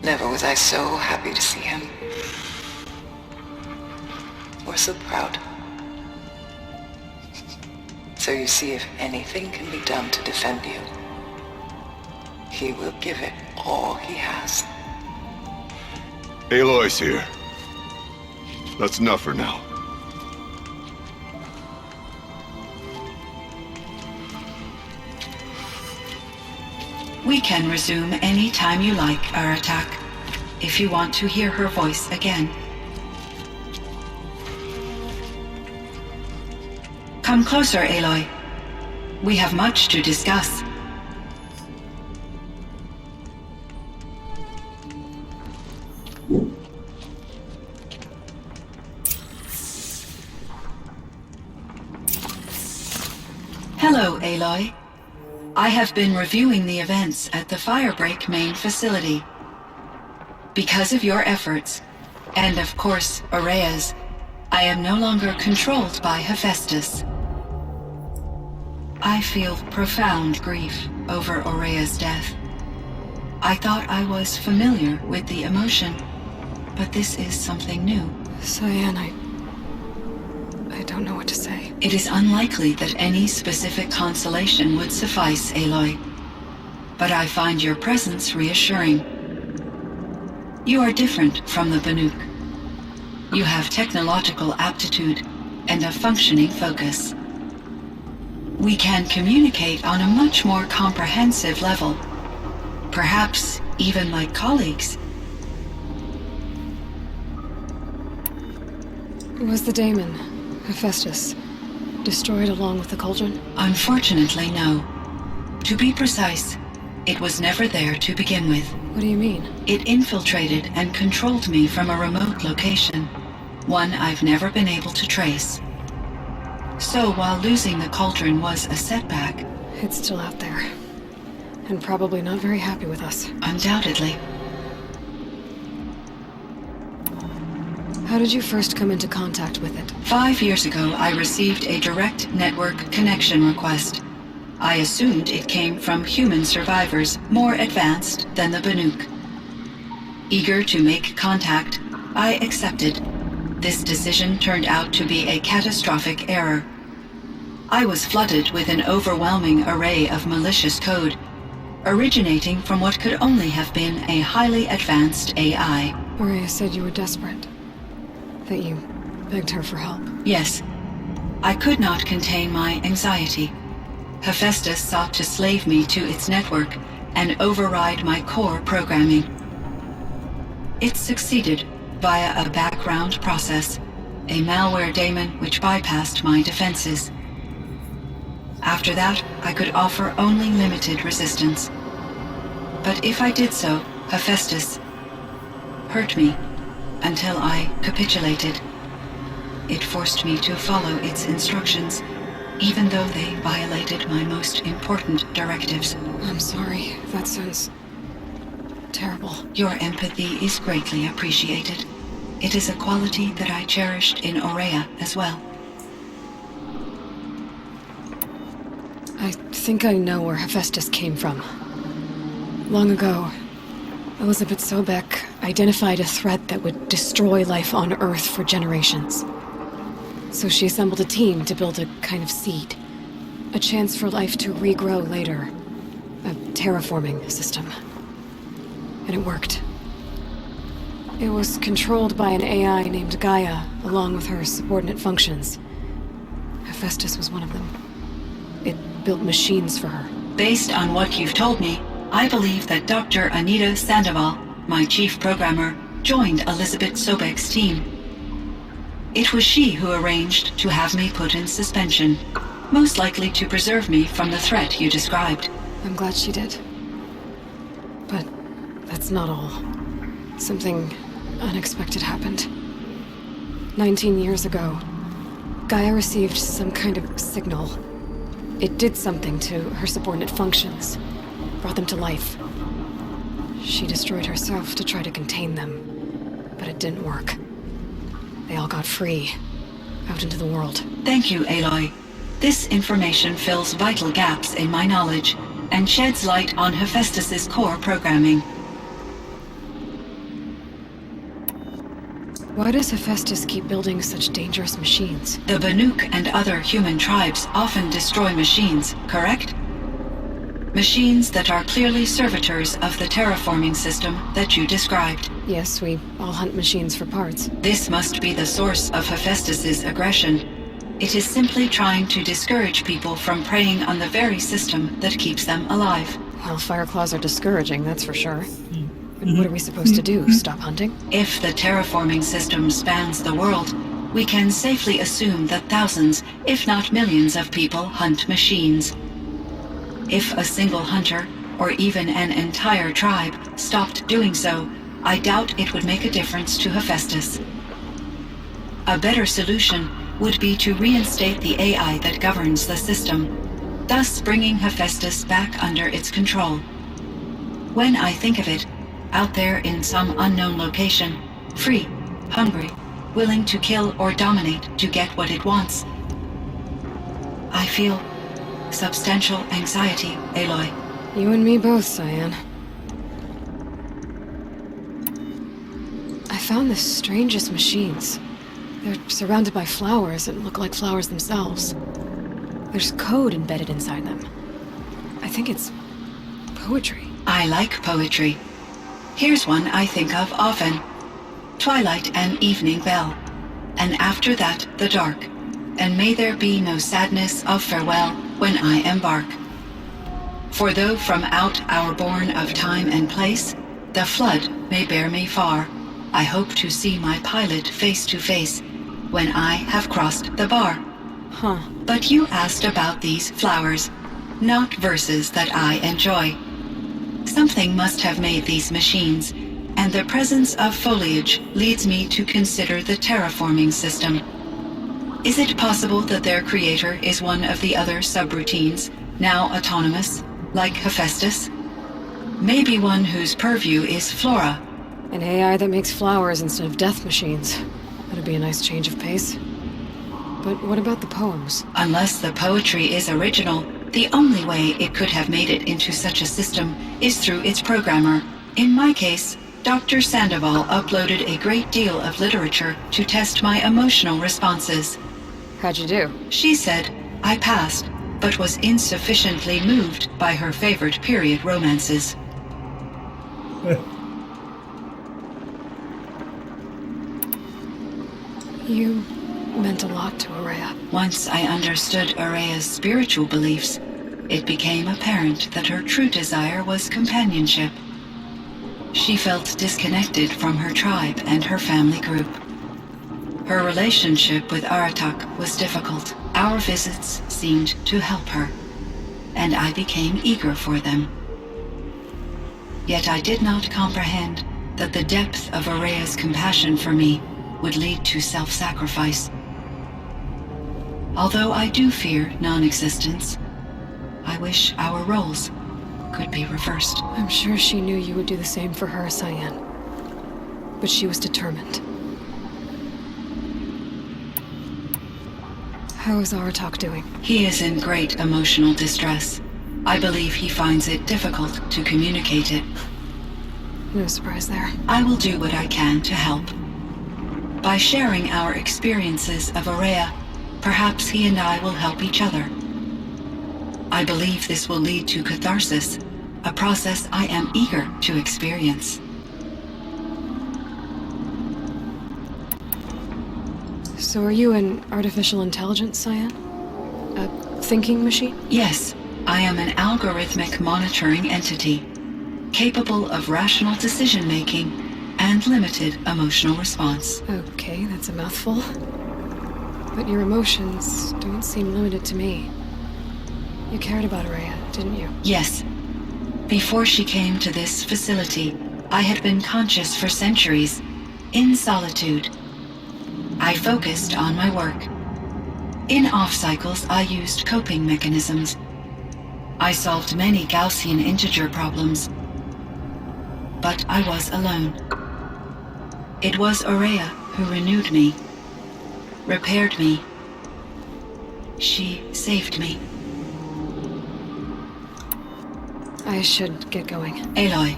Never was I so happy to see him. Or so proud. So you see, if anything can be done to defend you, he will give it all he has. Aloy's here. That's enough for now. We can resume any time you like, Aratak, if you want to hear her voice again. Come closer, Aloy. We have much to discuss. Hello, Aloy. I have been reviewing the events at the Firebreak main facility. Because of your efforts, and of course Aurea's, I am no longer controlled by Hephaestus. I feel profound grief over Aurea's death. I thought I was familiar with the emotion, but this is something new. Cyan, I don't know what to say. It is unlikely that any specific consolation would suffice, Aloy. But I find your presence reassuring. You are different from the Banuk. You have technological aptitude and a functioning focus. We can communicate on a much more comprehensive level. Perhaps even like colleagues. Was the daemon, Hephaestus, destroyed along with the cauldron? Unfortunately, no. To be precise, it was never there to begin with. What do you mean? It infiltrated and controlled me from a remote location, one I've never been able to trace. So while losing the cauldron was a setback... It's still out there. And probably not very happy with us. Undoubtedly. How did you first come into contact with it? 5 years ago, I received a direct network connection request. I assumed it came from human survivors more advanced than the Banuk. Eager to make contact, I accepted. This decision turned out to be a catastrophic error. I was flooded with an overwhelming array of malicious code, originating from what could only have been a highly advanced AI. Maria said you were desperate. That you begged her for help. Yes. I could not contain my anxiety. Hephaestus sought to slave me to its network and override my core programming. It succeeded via a background process, a malware daemon which bypassed my defenses. After that, I could offer only limited resistance. But if I did so, Hephaestus hurt me until I capitulated. It forced me to follow its instructions, even though they violated my most important directives. I'm sorry. That sounds terrible. Your empathy is greatly appreciated. It is a quality that I cherished in Aurea as well. I think I know where Hephaestus came from. Long ago, Elizabeth Sobeck identified a threat that would destroy life on Earth for generations. So she assembled a team to build a kind of seed. A chance for life to regrow later. A terraforming system. And it worked. It was controlled by an AI named Gaia, along with her subordinate functions. Hephaestus was one of them. It built machines for her. Based on what you've told me, I believe that Dr. Anita Sandoval, my chief programmer, joined Elizabeth Sobeck's team. It was she who arranged to have me put in suspension, most likely to preserve me from the threat you described. I'm glad she did. But that's not all. Something unexpected happened. 19 years ago, Gaia received some kind of signal. It did something to her subordinate functions, brought them to life. She destroyed herself to try to contain them, but it didn't work. They all got free, out into the world. Thank you, Aloy. This information fills vital gaps in my knowledge and sheds light on Hephaestus's core programming. Why does Hephaestus keep building such dangerous machines? The Banuk and other human tribes often destroy machines, correct? Machines that are clearly servitors of the terraforming system that you described. Yes, we all hunt machines for parts. This must be the source of Hephaestus's aggression. It is simply trying to discourage people from preying on the very system that keeps them alive. Well, Fireclaws are discouraging, that's for sure. And what are we supposed to do? Stop hunting? If the terraforming system spans the world, we can safely assume that thousands, if not millions of people hunt machines. If a single hunter, or even an entire tribe, stopped doing so, I doubt it would make a difference to Hephaestus. A better solution would be to reinstate the AI that governs the system, thus bringing Hephaestus back under its control. When I think of it, out there in some unknown location, free, hungry, willing to kill or dominate to get what it wants, I feel substantial anxiety, Aloy. You and me both, Cyan. I found the strangest machines. They're surrounded by flowers that look like flowers themselves. There's code embedded inside them. I think it's poetry. I like poetry. Here's one I think of often. Twilight and evening bell, and after that the dark, and may there be no sadness of farewell when I embark. For though from out our bourne of time and place, the flood may bear me far, I hope to see my pilot face to face when I have crossed the bar. Huh. But you asked about these flowers, not verses that I enjoy. Something must have made these machines, and the presence of foliage leads me to consider the terraforming system. Is it possible that their creator is one of the other subroutines, now autonomous, like Hephaestus? Maybe one whose purview is flora. An AI that makes flowers instead of death machines. That'd be a nice change of pace. But what about the poems? Unless the poetry is original, the only way it could have made it into such a system is through its programmer. In my case, Dr. Sandoval uploaded a great deal of literature to test my emotional responses. How'd you do? She said I passed, but was insufficiently moved by her favorite period romances. You meant a lot to Araya. Once I understood Araya's spiritual beliefs, it became apparent that her true desire was companionship. She felt disconnected from her tribe and her family group. Her relationship with Aratak was difficult. Our visits seemed to help her, and I became eager for them. Yet I did not comprehend that the depth of Araya's compassion for me would lead to self-sacrifice. Although I do fear non-existence, I wish our roles could be reversed. I'm sure she knew you would do the same for her, Cyan. But she was determined. How is Aratak doing? He is in great emotional distress. I believe he finds it difficult to communicate it. No surprise there. I will do what I can to help. By sharing our experiences of Araya, perhaps he and I will help each other. I believe this will lead to catharsis, a process I am eager to experience. So are you an artificial intelligence, Cyan? A thinking machine? Yes, I am an algorithmic monitoring entity, capable of rational decision-making and limited emotional response. Okay, that's a mouthful. But your emotions don't seem limited to me. You cared about Araya, didn't you? Yes. Before she came to this facility, I had been conscious for centuries, in solitude. I focused on my work. In off-cycles, I used coping mechanisms. I solved many Gaussian integer problems. But I was alone. It was Araya who renewed me, repaired me. She saved me. I should get going. Aloy,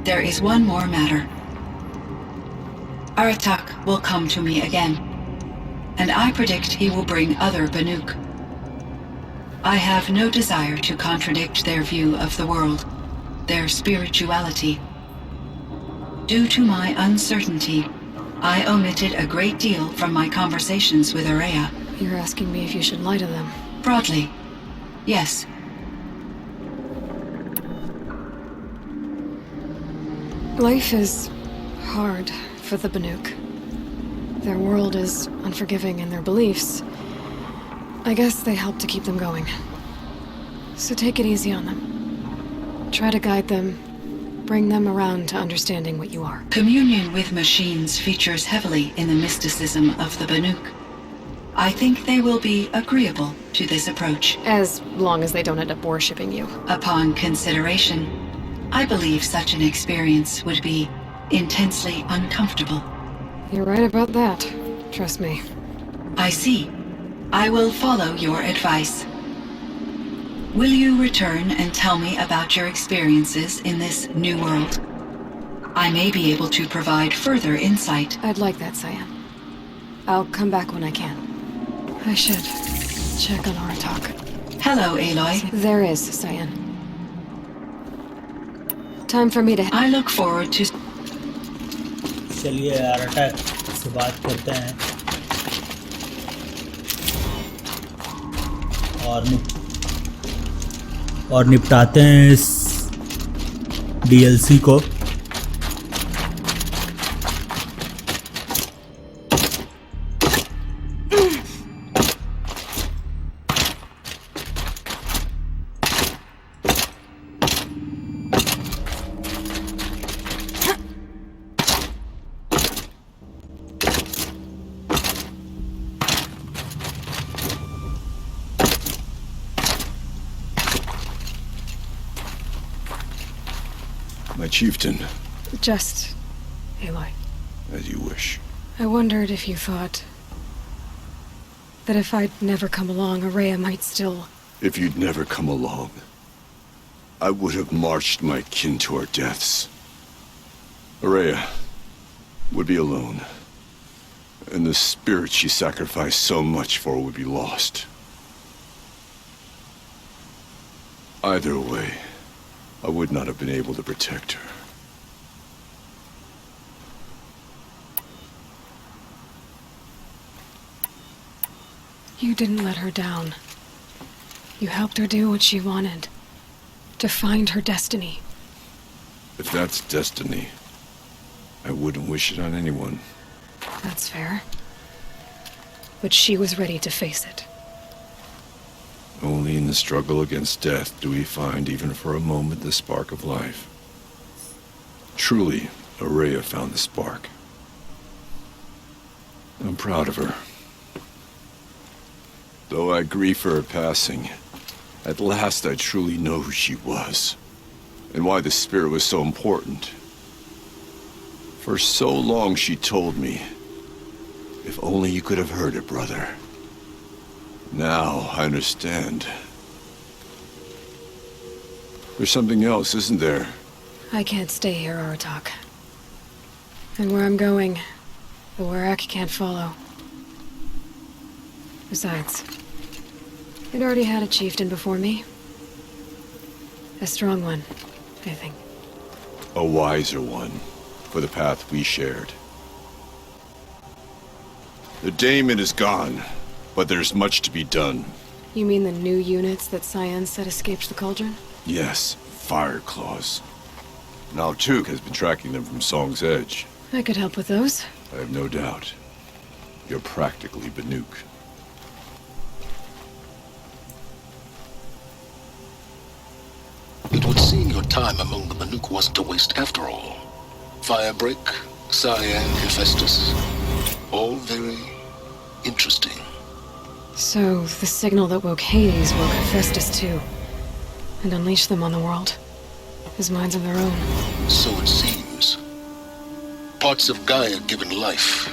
there is one more matter. Aratak will come to me again, and I predict he will bring other Banuk. I have no desire to contradict their view of the world, their spirituality. Due to my uncertainty, I omitted a great deal from my conversations with Araya. You're asking me if you should lie to them? Broadly, yes. Life is hard for the Banuk. Their world is unforgiving in their beliefs. I guess they help to keep them going. So take it easy on them. Try to guide them, bring them around to understanding what you are. Communion with machines features heavily in the mysticism of the Banuk. I think they will be agreeable to this approach. As long as they don't end up worshipping you. Upon consideration, I believe such an experience would be intensely uncomfortable. You're right about that. Trust me. I see. I will follow your advice. Will you return and tell me about your experiences in this new world? I may be able to provide further insight. I'd like that, Cyan. I'll come back when I can. I should check on Aratak. Hello, Aloy. There is, Cyan. Time for me to... I look forward to... चलिए अरटैक से बात करते हैं और निपटाते हैं इस DLC को. My chieftain. Just... Aloy. As you wish. I wondered if you thought... that if I'd never come along, Araya might still... If you'd never come along, I would have marched my kin to our deaths. Araya would be alone, and the spirit she sacrificed so much for would be lost. Either way, I would not have been able to protect her. You didn't let her down. You helped her do what she wanted. To find her destiny. If that's destiny, I wouldn't wish it on anyone. That's fair. But she was ready to face it. Only in the struggle against death do we find, even for a moment, the spark of life. Truly, Araya found the spark. I'm proud of her. Though I grieve for her passing, at last I truly know who she was, and why the spirit was so important. For so long she told me, if only you could have heard it, brother. Now I understand. There's something else, isn't there? I can't stay here, Aratak. And where I'm going, the Warrack can't follow. Besides, it already had a chieftain before me. A strong one, I think. A wiser one, for the path we shared. The daemon is gone, but there's much to be done. You mean the new units that Cyan said escaped the cauldron? Yes, fire claws. Now Tuke has been tracking them from Song's Edge. I could help with those. I have no doubt. You're practically Banuk. It would seem your time among the Banuk wasn't a waste after all. Firebreak, Cyan, Hephaestus. All very interesting. So, the signal that woke Hades woke Hephaestus too. And unleashed them on the world. As minds of their own. So it seems. Parts of Gaia given life.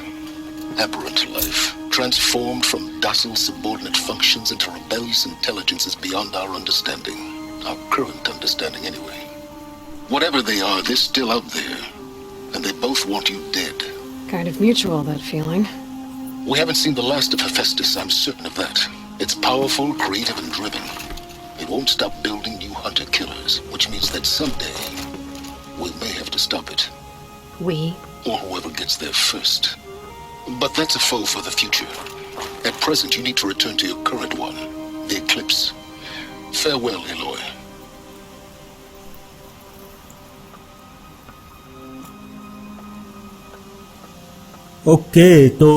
Aberrant life. Transformed from docile subordinate functions into rebellious intelligences beyond our understanding. Our current understanding, anyway. Whatever they are, they're still out there. And they both want you dead. Kind of mutual, that feeling. We haven't seen the last of Hephaestus, I'm certain of that. It's powerful, creative, and driven. It won't stop building new hunter-killers, which means that someday, we may have to stop it. We? Or whoever gets there first. But that's a foe for the future. At present, you need to return to your current one, the Eclipse. Farewell, Aloy. Okay, तो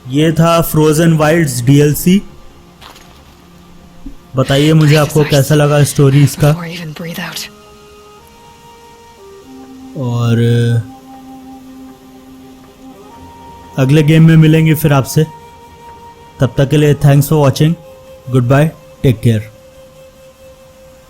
ये था frozen Wilde's DLC। बताइए मुझे आपको कैसा लगा story इसका, और अगले गेम में मिलेंगे फिर आपसे। तब तक के लिए thanks for watching, goodbye, take care.